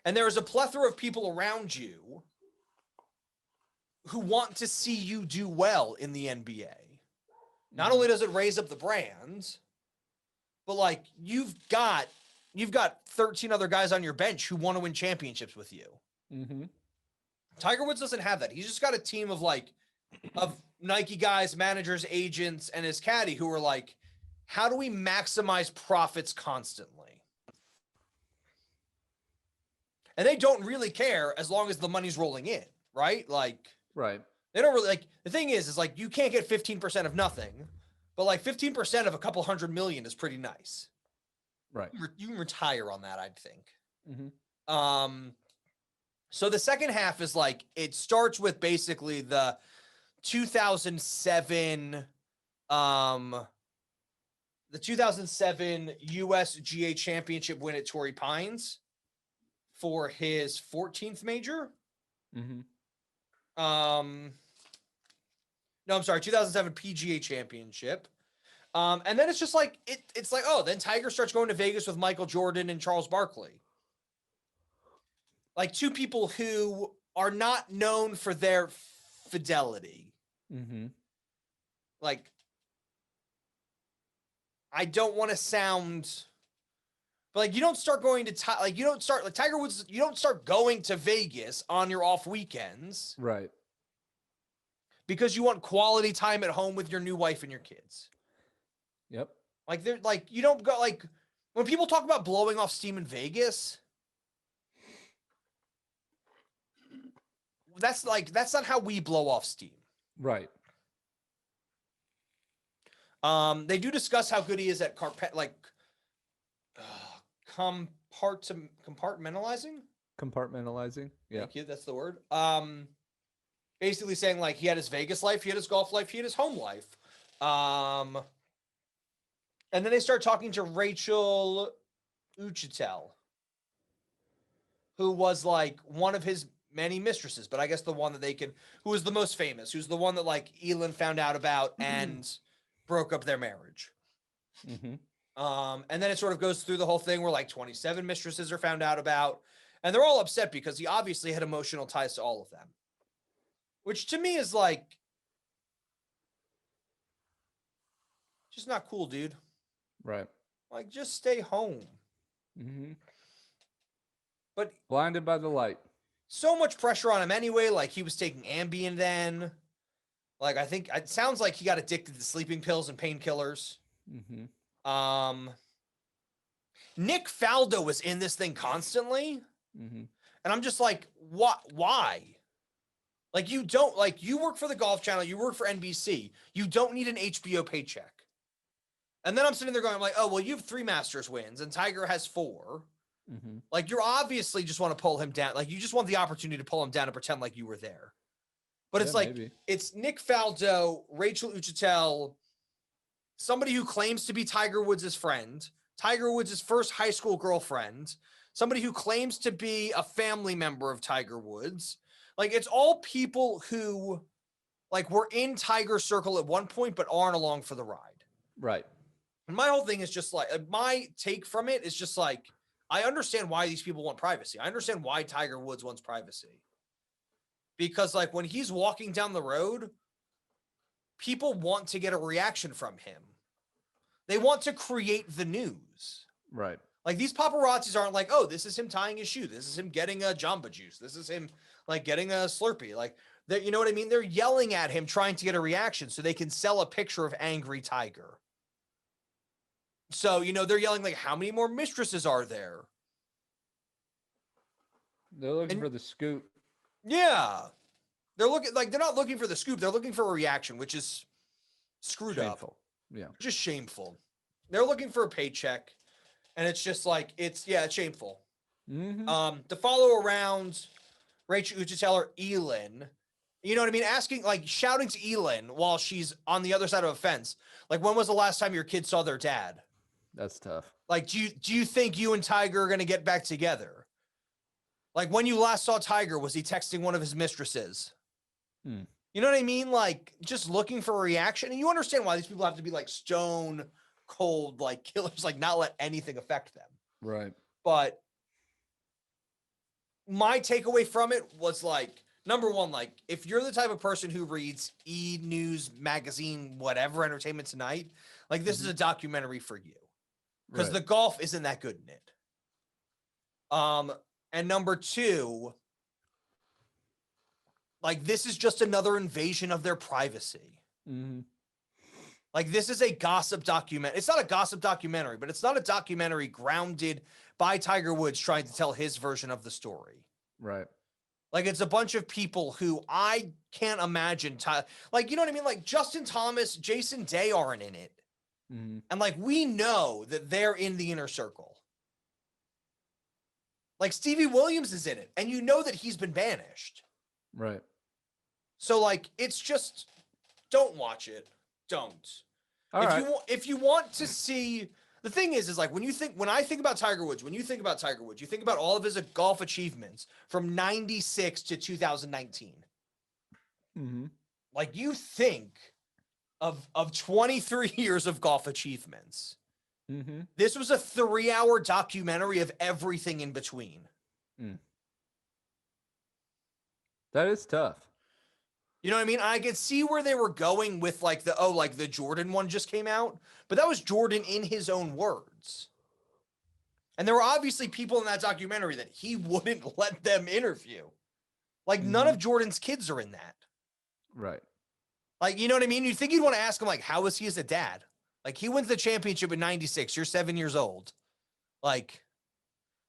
And there is a plethora of people around you who want to see you do well in the NBA. Not only does it raise up the brand, but like you've got you've got 13 other guys on your bench who want to win championships with you. Mm-hmm. Tiger Woods doesn't have that. He's just got a team of Nike guys, managers, agents, and his caddy who are like, how do we maximize profits constantly? And they don't really care as long as the money's rolling in, right? Like, Right. they don't really like, the thing is like, you can't get 15% of nothing, but like 15% of a couple $100 million is pretty nice. Right. You can retire on that, I think. Mm-hmm. So the second half is like, it starts with basically the 2007 USGA championship win at Torrey Pines for his 14th major. Mm-hmm. No, I'm sorry, 2007 PGA championship. And then it's just like, it's like, oh, then Tiger starts going to Vegas with Michael Jordan and Charles Barkley. Like two people who are not known for their fidelity. Mm-hmm. Like, I don't want to sound, but like, you don't start going to, Tiger Woods, you don't start going to Vegas on your off weekends. Right. Because you want quality time at home with your new wife and your kids. Yep. Like, they're like, you don't go, like, when people talk about blowing off steam in Vegas, that's not how we blow off steam. Right. They do discuss how good he is at compartmentalizing. Compartmentalizing. Yeah. Thank you. That's the word. Basically saying like he had his Vegas life, he had his golf life, he had his home life. And then they start talking to Rachel Uchitel, who was like one of his many mistresses, but I guess the one that who was the most famous, who's the one that like Elin found out about and broke up their marriage. Mm-hmm. And then it sort of goes through the whole thing where like 27 mistresses are found out about, and they're all upset because he obviously had emotional ties to all of them, which to me is like, just not cool, dude. Right. Like, just stay home. Mm-hmm. But blinded by the light. So much pressure on him anyway. Like, he was taking Ambien then. Like, I think it sounds like he got addicted to sleeping pills and painkillers. Mm-hmm. Nick Faldo was in this thing constantly. Mm-hmm. And I'm just like, what? Why? Like, you work for the Golf Channel, you work for NBC. You don't need an HBO paycheck. And then I'm sitting there going, I'm like, oh, well, you have 3 Masters wins and Tiger has 4. Mm-hmm. Like, you're obviously just want to pull him down. Like, you just want the opportunity to pull him down and pretend like you were there. But it's like, maybe. It's Nick Faldo, Rachel Uchitel, somebody who claims to be Tiger Woods' friend, Tiger Woods' first high school girlfriend, somebody who claims to be a family member of Tiger Woods. Like, it's all people who, like, were in Tiger's circle at one point, but aren't along for the ride. Right. And my whole thing is just like, my take from it is just like, I understand why these people want privacy. I understand why Tiger Woods wants privacy. Because, like, when he's walking down the road, people want to get a reaction from him. They want to create the news. Right. Like, these paparazzis aren't like, oh, this is him tying his shoe. This is him getting a Jamba Juice. This is him, like, getting a Slurpee. Like, you know what I mean? They're yelling at him, trying to get a reaction so they can sell a picture of angry Tiger. So, you know, they're yelling, like, how many more mistresses are there? They're looking for the scoop. Yeah. They're not looking for the scoop. They're looking for a reaction, which is screwed Shameful. up. Yeah. Just shameful. They're looking for a paycheck. And it's just like, it's shameful. Mm-hmm. To follow around Rachel Uchitel or Elin, you know what I mean? Asking, like, shouting to Elin while she's on the other side of a fence. Like, when was the last time your kids saw their dad? That's tough. Like, do you think you and Tiger are going to get back together? Like, when you last saw Tiger, was he texting one of his mistresses? Hmm. You know what I mean? Like, just looking for a reaction. And you understand why these people have to be, like, stone cold, like, killers, like, not let anything affect them. Right. But my takeaway from it was, like, number one, like, if you're the type of person who reads E! News, magazine, whatever, Entertainment Tonight, like, this is a documentary for you. Because the golf isn't that good in it. And number two, like, this is just another invasion of their privacy. Mm-hmm. Like, this is a gossip document. It's not a gossip documentary, but it's not a documentary grounded by Tiger Woods trying to tell his version of the story. Right. Like, it's a bunch of people who I can't imagine. Like, you know what I mean? Like, Justin Thomas, Jason Day aren't in it. Mm-hmm. And, like, we know that they're in the inner circle. Like, Stevie Williams is in it, and you know that he's been banished. Right. So, like, it's just, don't watch it. Don't. If you want to see, the thing is like, when I think about Tiger Woods, you think about all of his golf achievements from 96 to 2019. Mm-hmm. Like, you think of 23 years of golf achievements. Mm-hmm. This was a 3-hour documentary of everything in between. That is tough. You know what I mean? I could see where they were going with like the Jordan one just came out, but that was Jordan in his own words. And there were obviously people in that documentary that he wouldn't let them interview. Like, none of Jordan's kids are in that. Right. Like, you know what I mean? You'd think you'd want to ask him, like, how is he as a dad? Like, he wins the championship in 96. You're 7 years old. Like,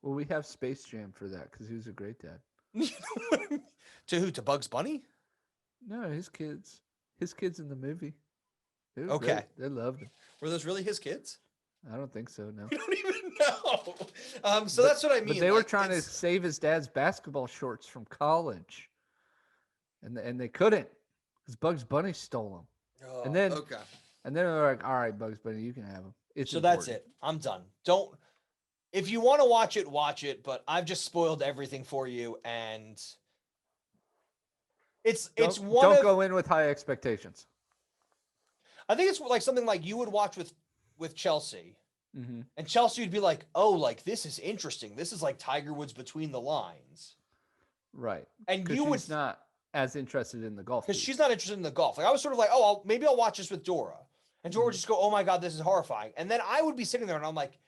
well, we have Space Jam for that because he was a great dad. You know what I mean? To who? To Bugs Bunny? No, his kids. His kids in the movie. It was Okay. great. They loved him. Were those really his kids? I don't think so, no. You don't even know. So that's what I mean. But they were trying to save his dad's basketball shorts from college. And they couldn't because Bugs Bunny stole them. Oh, and then okay. And then they're like, all right, Bugs Bunny, you can have them. It's so important. That's it. I'm done. If you want to watch it, but I've just spoiled everything for you. And don't go in with high expectations. I think it's like something like you would watch with Chelsea. Mm-hmm. And Chelsea would be like, oh, like, this is interesting. This is like Tiger Woods between the lines. Right. And she's not as interested in the golf. Because she's not interested in the golf. Like, I was sort of like, oh, maybe I'll watch this with Dora. And Dora would just go, oh my God, this is horrifying. And then I would be sitting there and I'm like,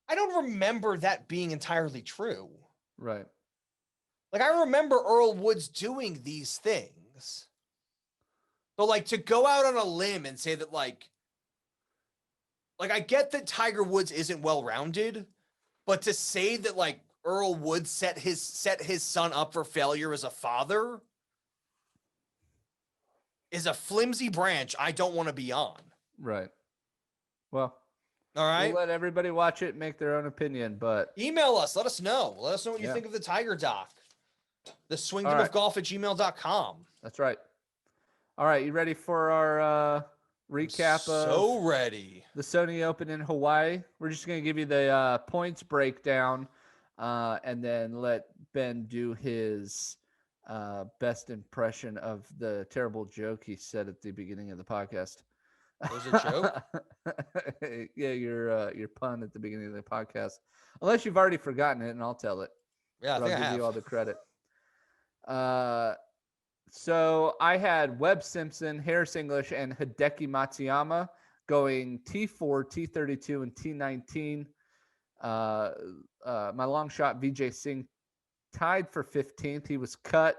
I don't remember that being entirely true. Right. Like, I remember Earl Woods doing these things. But like, to go out on a limb and say that like I get that Tiger Woods isn't well-rounded, but to say that like Earl Woods set his son up for failure as a father is a flimsy branch I don't want to be on. Right. Well, all right. We'll let everybody watch it and make their own opinion, but email us. Let us know. Let us know what you think of the Tiger doc. The swingdomofgolf@gmail.com. That's right. All right. You ready for our recap? So ready. The Sony Open in Hawaii. We're just going to give you the points breakdown and then let Ben do his best impression of the terrible joke he said at the beginning of the podcast. Was it a joke? Yeah, your pun at the beginning of the podcast. Unless you've already forgotten it, and I'll tell it. Yeah, I'll give you all the credit. So I had Webb Simpson, Harris English, and Hideki Matsuyama going T4, T32, and T19. My long shot, Vijay Singh, tied for 15th. He was cut.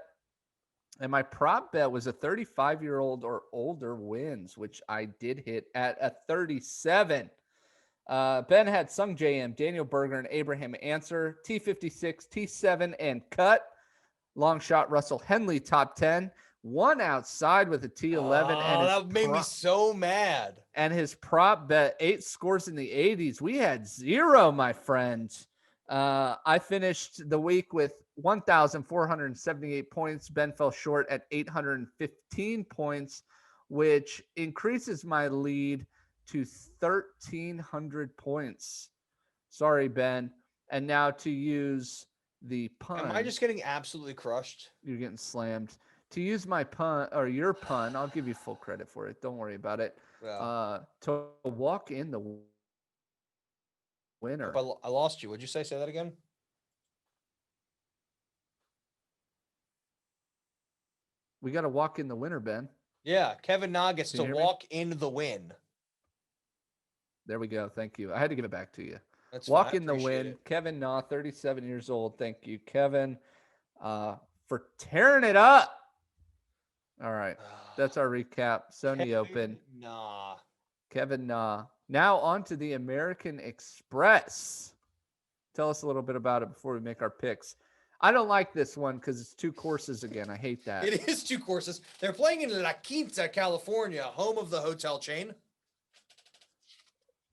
And my prop bet was a 35-year-old or older wins, which I did hit at a 37. Ben had Sung JM, Daniel Berger, and Abraham Answer, T56, T7, and cut. Long shot, Russell Henley, top 10. One outside with a T11. And that made me so mad. And his prop bet, 8 scores in the 80s. We had 0, my friend. I finished the week with 1,478 points. Ben fell short at 815 points, which increases my lead to 1,300 points. Sorry, Ben. And now to use the pun. Am I just getting absolutely crushed? You're getting slammed. To use my pun or your pun, I'll give you full credit for it. Don't worry about it. Yeah. To walk in the winner. But I lost you. Would you say that again? We got to walk in the winner, Ben. Yeah, Kevin Na gets to walk in the win. There we go. Thank you. I had to give it back to you. That's Walking fine. the Appreciate win. it. Kevin Na, 37 years old. Thank you, Kevin, for tearing it up. All right. That's our recap. Sony Open. Nah. Kevin Na. Now on to the American Express. Tell us a little bit about it before we make our picks. I don't like this one because it's 2 courses again. I hate that. It is 2 courses. They're playing in La Quinta, California, home of the hotel chain.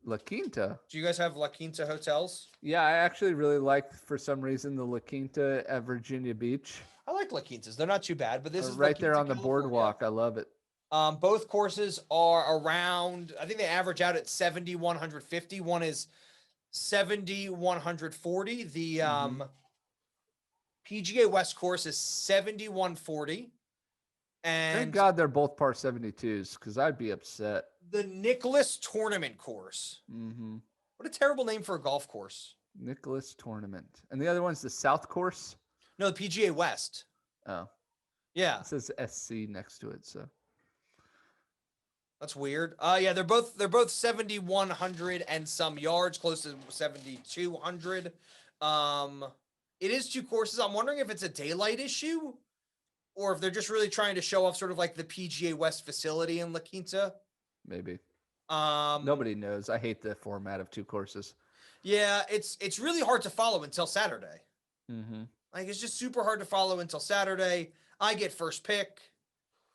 La Quinta. Do you guys have La Quinta hotels? Yeah, I actually really like, for some reason, the La Quinta at Virginia Beach. I like La Quintas. They're not too bad, but this is right La there Quinta, on the California. boardwalk. I love it. Both courses are around, I think they average out at 7,150. One is 7,140. The PGA West course is 7,140. And Thank God they're both par 72s because I'd be upset. the Nicholas Tournament course. Mm-hmm. What a terrible name for a golf course. Nicholas Tournament. And the other one's the South Course? No, the PGA West. Oh. Yeah. It says SC next to it, so. That's weird. Yeah, they're both 7,100 and some yards, close to 7,200. It is 2 courses. I'm wondering if it's a daylight issue or if they're just really trying to show off sort of like the PGA West facility in La Quinta. Maybe. Nobody knows. I hate the format of 2 courses. Yeah, it's really hard to follow until Saturday. Mm-hmm. Like, it's just super hard to follow until Saturday. I get first pick.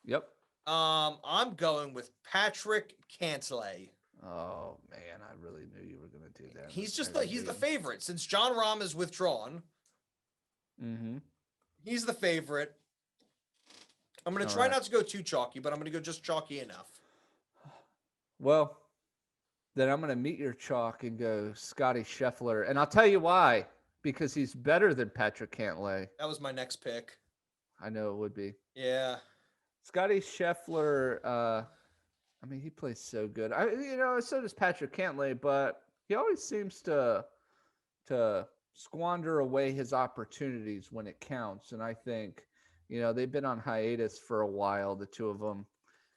Yep. I'm going with Patrick Cantlay. Oh man, I really knew you were going to do that. He's the favorite since John Rahm is withdrawn. Mm-hmm. He's the favorite. I'm going to try not to go too chalky, but I'm going to go just chalky enough. Well, then I'm going to meet your chalk and go Scotty Scheffler, and I'll tell you why. Because he's better than Patrick Cantlay. That was my next pick. I know it would be. Yeah. Scotty Scheffler, I mean, he plays so good. So does Patrick Cantlay, but he always seems to squander away his opportunities when it counts. And I think, they've been on hiatus for a while, the 2 of them.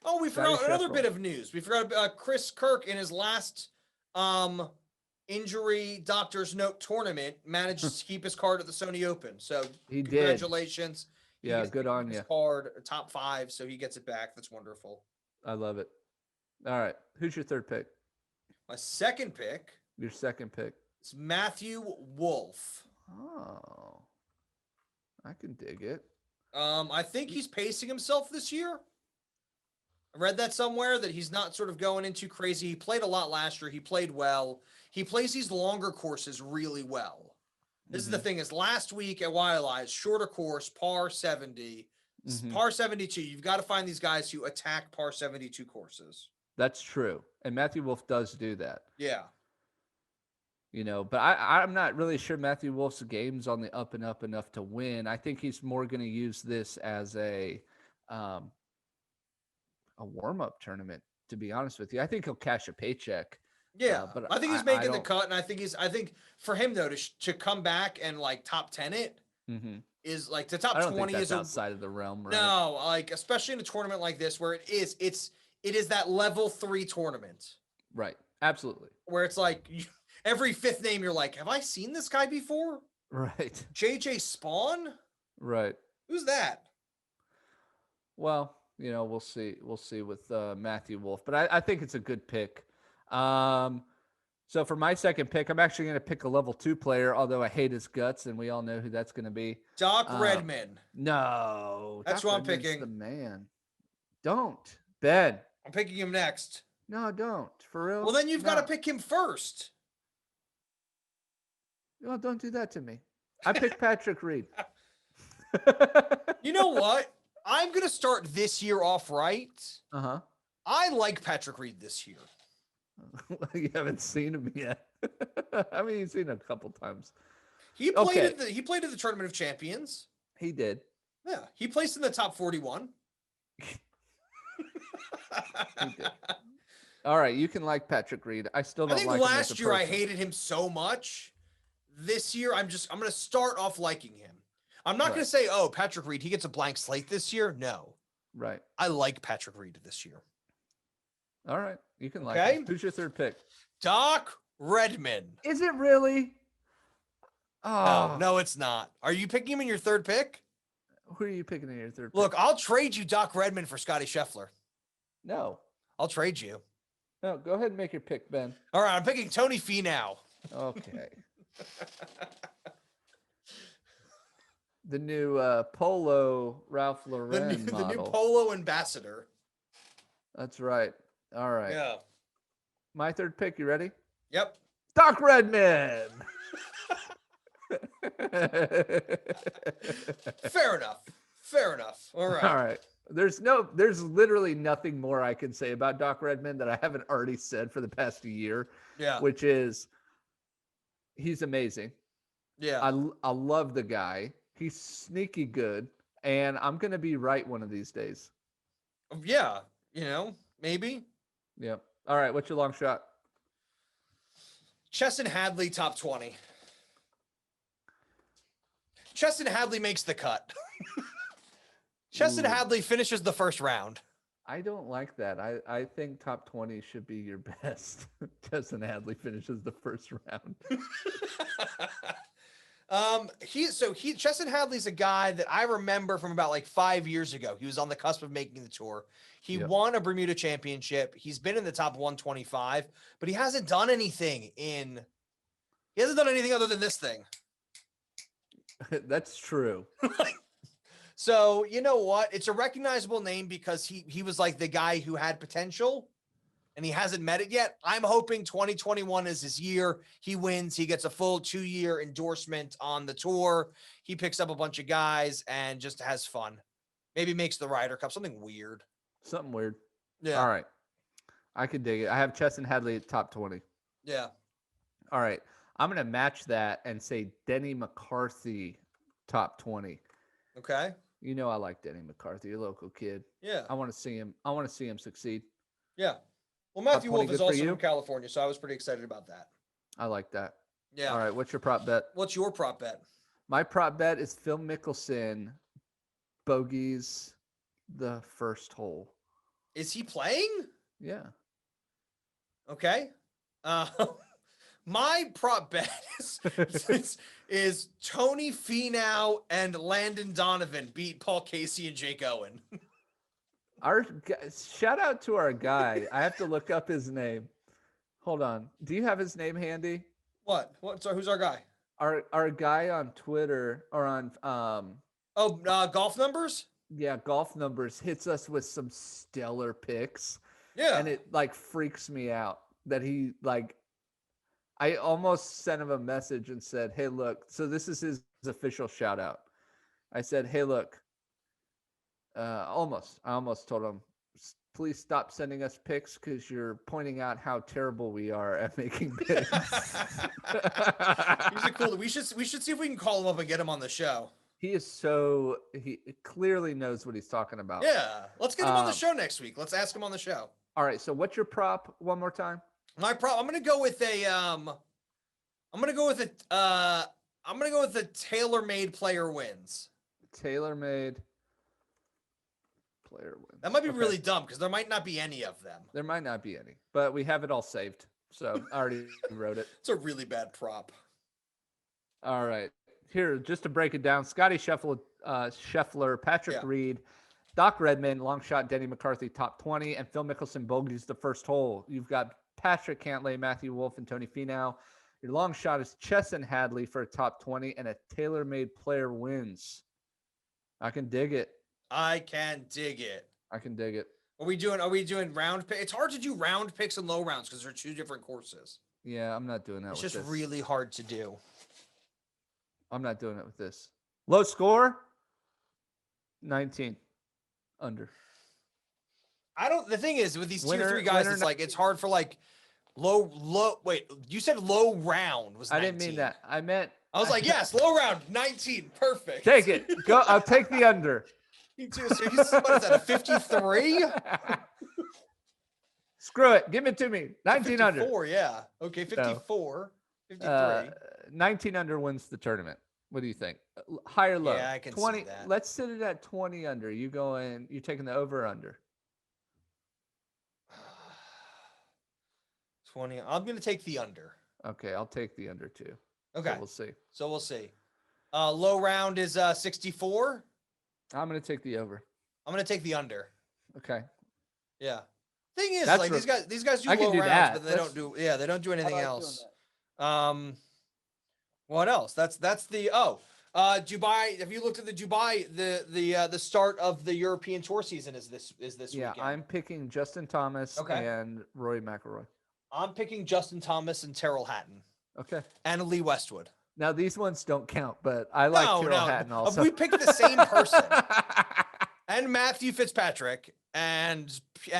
Oh, we Scotty forgot another Scheffler. bit of news. We forgot Chris Kirk in his last injury doctor's note tournament managed to keep his card at the Sony Open. So He did. Congratulations. He Yeah, gets good to keep on his you. Card top 5, so he gets it back. That's wonderful. I love it. All right. Who's your third pick? My second pick Your second pick. is Matthew Wolff. Oh, I can dig it. I think he's pacing himself this year. I read that somewhere that he's not sort of going into crazy. He played a lot last year. He played well. He plays these longer courses really well. This is the thing is last week at Waialae, shorter course, par 70, par 72. You've got to find these guys who attack par 72 courses. That's true. And Matthew Wolff does do that. Yeah. But I'm not really sure Matthew Wolff's game's on the up and up enough to win. I think he's more going to use this as a warm-up tournament, to be honest with you. I think he'll cash a paycheck. Yeah, but I think he's making the cut, and I think for him though to come back and like top 10 it is like the top 20 is outside of the realm, right? No, like especially in a tournament like this where it is that level 3 tournament. Right. Absolutely. Where it's like every 5th name you're like, have I seen this guy before? Right. JJ Spawn? Right. Who's that? Well, we'll see. We'll see with Matthew Wolff, but I think it's a good pick. So for my second pick, I'm actually going to pick a level 2 player, although I hate his guts, and we all know who that's going to be. Doc Redman. No. That's Doc who I'm Redman's picking. the man. Don't. Ben. I'm picking him next. No, don't. For real? Well, then you've got to pick him first. Well, don't do that to me. I picked Patrick Reed. You know what? I'm going to start this year off right. Uh-huh. I like Patrick Reed this year. You haven't seen him yet. I mean, you've seen him a couple times. He played at the Tournament of Champions. He did. Yeah, he placed in the top 41. He did. All right, you can like Patrick Reed. I still don't I think like him as a last year I person. hated him so much. This year I'm going to start off liking him. I'm not going to say, oh, Patrick Reed, he gets a blank slate this year. No. Right. I like Patrick Reed this year. All right. You can like Okay. him. Who's your third pick? Doc Redman. Is it really? No, Oh, no, it's not. Are you picking him in your third pick? who are you picking in your third pick? Look, I'll trade you Doc Redman for Scotty Scheffler. No. I'll trade you. No, go ahead and make your pick, Ben. All right, I'm picking Tony Finau. Okay. The new Polo Ralph Lauren The model. new Polo ambassador. That's right. All right. Yeah. My third pick. You ready? Yep. Doc Redman. Fair enough. Fair enough. All right. All right. There's literally nothing more I can say about Doc Redman that I haven't already said for the past year. Yeah. Which is, he's amazing. Yeah. I love the guy. He's sneaky good, and I'm gonna be right one of these days. Yeah. Maybe. Yep. All right. What's your long shot? Chesson Hadley, top 20. Chesson Hadley makes the cut. Chesson Ooh. Hadley finishes the first round. I don't like that. I think top 20 should be your best. Chesson Hadley finishes the first round. Chesson Hadley's a guy that I remember from about like 5 years ago. He was on the cusp of making the tour. He won a Bermuda championship. He's been in the top 125, but he hasn't done anything other than this thing. That's true. So you know what? It's a recognizable name because he was like the guy who had potential and he hasn't met it yet. I'm hoping 2021 is his year. He wins. He gets a full 2-year endorsement on the tour. He picks up a bunch of guys and just has fun. Maybe makes the Ryder Cup. Something weird. Something weird. Yeah. All right. I could dig it. I have Chesson Hadley at top 20. Yeah. All right. I'm going to match that and say Denny McCarthy top 20. Okay. You know I like Denny McCarthy, a local kid. Yeah. I want to see him succeed. Yeah. Well, Matthew Top 20 Wolff is good for also you? from California, so I was pretty excited about that. I like that. Yeah. All right. What's your prop bet? What's your prop bet? My prop bet is Phil Mickelson bogeys the first hole. Is he playing? Yeah. Okay. My prop bet is Tony Finau and Landon Donovan beat Paul Casey and Jake Owen. Shout out to our guy. I have to look up his name. Hold on. Do you have his name handy? What? Sorry, who's our guy? Our guy on Twitter or on Golf numbers? Yeah, golf numbers hits us with some stellar picks. Yeah. And it like freaks me out that he like I almost sent him a message and said, "Hey, look, so this is his official shout out." I said, "Hey, look, I almost told him, please stop sending us picks because you're pointing out how terrible we are at making picks." He's a cool. We should see if we can call him up and get him on the show. He clearly knows what he's talking about. Yeah, let's get him on the show next week. Let's ask him on the show. All right. So what's your prop one more time? My prop. I'm gonna go with a tailor-made player wins. Tailor-made player wins. That might be really dumb because there might not be any of them. There might not be any, but we have it all saved. So I already wrote it. It's a really bad prop. All right. Here, just to break it down, Scotty Scheffler, Patrick Reed, Doc Redman, long shot, Denny McCarthy, top 20, and Phil Mickelson bogeys the first hole. You've got Patrick Cantlay, Matthew Wolff, and Tony Finau. Your long shot is Chesson Hadley for a top 20, and a tailor-made player wins. I can dig it. I can dig it. Are we doing round pick? It's hard to do round picks and low rounds because they're two different courses. Yeah, I'm not doing that. It's just really hard to do. I'm not doing it with this. Low score? 19. Under. The thing is with these tier 3 guys, it's like it's hard for like low. Wait, you said low round was 19. I didn't mean that. I was like, yes, low round, 19. Perfect. Take it. Go. I'll take the under. You too. So what is that, a 53? Screw it. Give it to me. 19 under. 54, yeah. Okay, 54. 53. 19 under wins the tournament. What do you think? High or low? Yeah, I can 20. see that. Let's sit it at 20 under. You taking the over or under? 20. I'm going to take the under. Okay, I'll take the under 2. Okay. So we'll see. Low round is 64. I'm going to take the over. I'm going to take the under. Okay. Yeah. Thing is, That's like these guys do I can low do rounds, that. but they don't do anything I like else. doing What else? That's the Dubai. Have you looked at the Dubai? The start of the European Tour season is this weekend. I'm picking Justin Thomas and Rory McIlroy. I'm picking Justin Thomas and Terrell Hatton. Okay. And Lee Westwood. Now these ones don't count, but I like Terrell Hatton also. We picked the same person. And Matthew Fitzpatrick and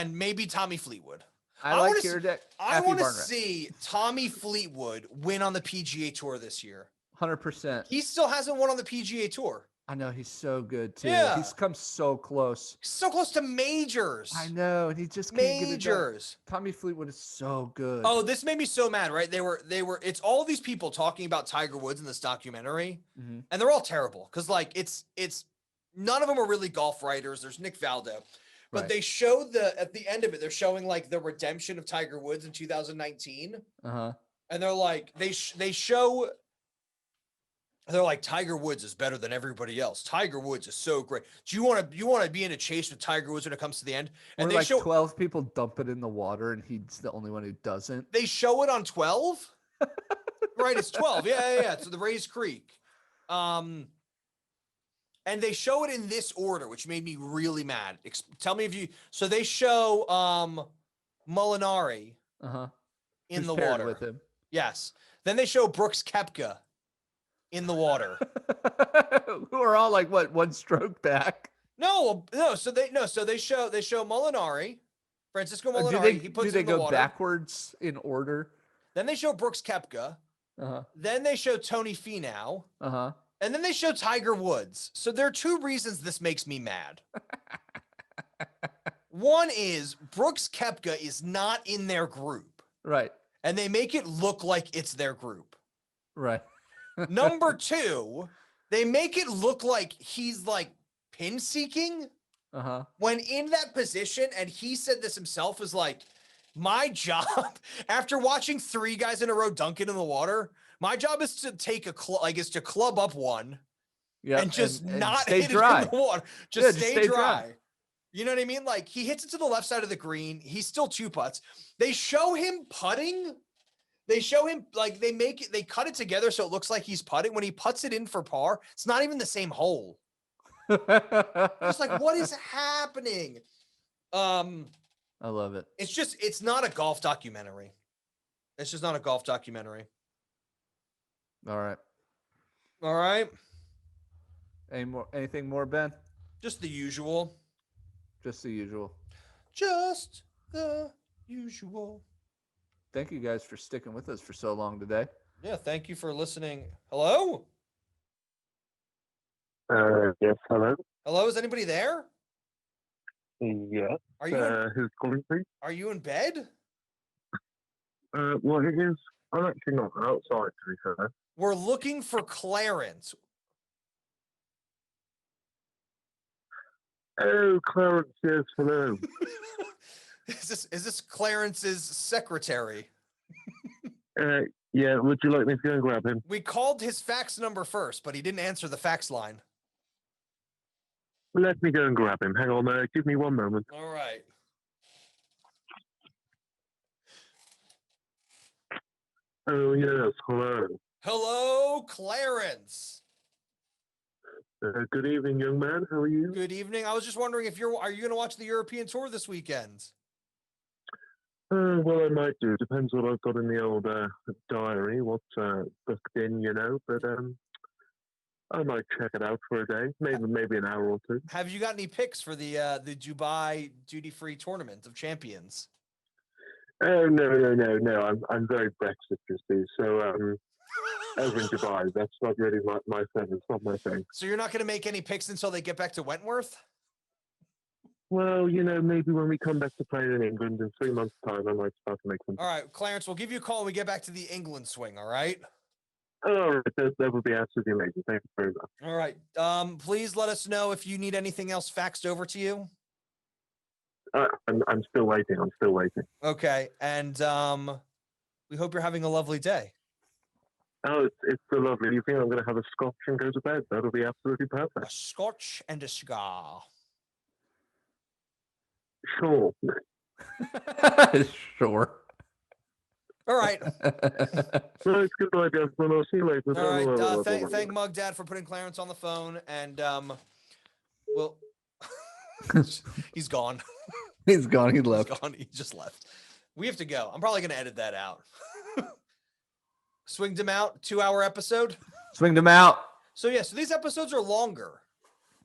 maybe Tommy Fleetwood. I want to see Tommy Fleetwood win on the PGA Tour this year. 100%. He still hasn't won on the PGA Tour. I know, he's so good too. Yeah. He's come so close. So close to majors. I know, and he just can't get it done. Majors. Tommy Fleetwood is so good. Oh, this made me so mad, right? They were it's all these people talking about Tiger Woods in this documentary, and they're all terrible because like it's none of them are really golf writers. There's Nick Valdo. But they show at the end of it, they're showing like the redemption of Tiger Woods in 2019. And they're like, they're like, Tiger Woods is better than everybody else. Tiger Woods is so great. Do you want to be in a chase with Tiger Woods when it comes to the end? And they show 12 people dump it in the water, and he's the only one who doesn't. They show it on 12, right? It's 12. Yeah. So the Rays Creek. And they show it in this order, which made me really mad. Tell me if you. So they show Molinari in the water with him. Yes. Then they show Brooks Koepka in the water. Who are all like what, one stroke back? No. So they show Molinari, Francisco Molinari. Do they go backwards in order? Then they show Brooks Koepka. Then they show Tony Finau. And then they show Tiger Woods. So there are two reasons this makes me mad. One is Brooks Koepka is not in their group. Right. And they make it look like it's their group. Right. Number two, they make it look like he's like pin seeking. When in that position, and he said this himself, is like, my job, after watching 3 guys in a row dunk it in the water, my job is to take to club up one, and just not stay hit dry. it in the water. Just stay dry. You know what I mean? Like, he hits it to the left side of the green. He's still 2 putts. They show him putting. They show him like they cut it together so it looks like he's putting. When he puts it in for par, it's not even the same hole. It's like, what is happening? I love it. It's not a golf documentary. It's just not a golf documentary. All right. Anything more, Ben? Just the usual. Just the usual. Just the usual. Thank you guys for sticking with us for so long today. Yeah, thank you for listening. Hello? Yes, hello. Hello, is anybody there? Yeah. Are you who's calling, please? Are you in bed? Well, it is. I'm actually not outside, to be fair. We're looking for Clarence. Oh, Clarence, yes, hello. Is this Clarence's secretary? Yeah, would you like me to go and grab him? We called his fax number first, but he didn't answer the fax line. Let me go and grab him. Hang on, give me 1 moment. All right. Oh, yes, hello. Hello, Clarence. Good evening, young man. How are you? Good evening. I was just wondering are you going to watch the European Tour this weekend? Well, I might do. Depends what I've got in the old diary, what's booked in, but I might check it out for a day, maybe an hour or 2. Have you got any picks for the Dubai duty-free tournament of champions? Oh, no. I'm very Brexit, you see. So over in Dubai, that's not really my thing. It's not my thing. So you're not going to make any picks until they get back to Wentworth? Well, maybe when we come back to play in England in 3 months' time, I might start to make some. All right, Clarence, we'll give you a call when we get back to the England swing, all right? All right, that would be absolutely amazing. Thank you very much. All right. Please let us know if you need anything else faxed over to you. I'm still waiting. Okay, and we hope you're having a lovely day. Oh, it's so lovely. You think I'm going to have a scotch and go to bed? That'll be absolutely A perfect. scotch and a cigar. Sure. Sure. All right. No, it's a good idea. Well, I'll see you later. All right. Thank Mug Dad for putting Clarence on the phone, and well, he's gone. He's gone. He left. He's gone. He just left. We have to go. I'm probably gonna edit that out. Swinged him out. 2-hour episode. Swinged him out. So yeah. So these episodes are longer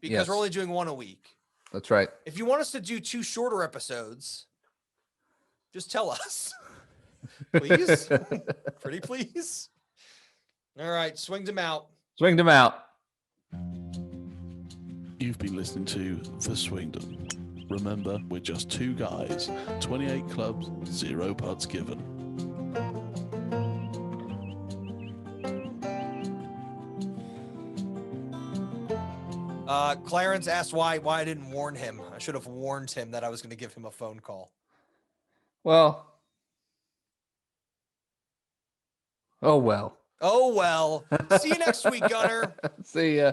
because Yes. we're only doing one a week. That's right. If you want us to do 2 shorter episodes, just tell us. Please. Pretty please. All right. Swinged him out. Swinged him out. You've been listening to The Swingdom. Remember, we're just 2 guys, 28 clubs, 0 putts given. Clarence asked why I didn't warn him. I should have warned him that I was going to give him a phone call. Well. Oh, well. Oh, well. See you next week, Gunner. See ya.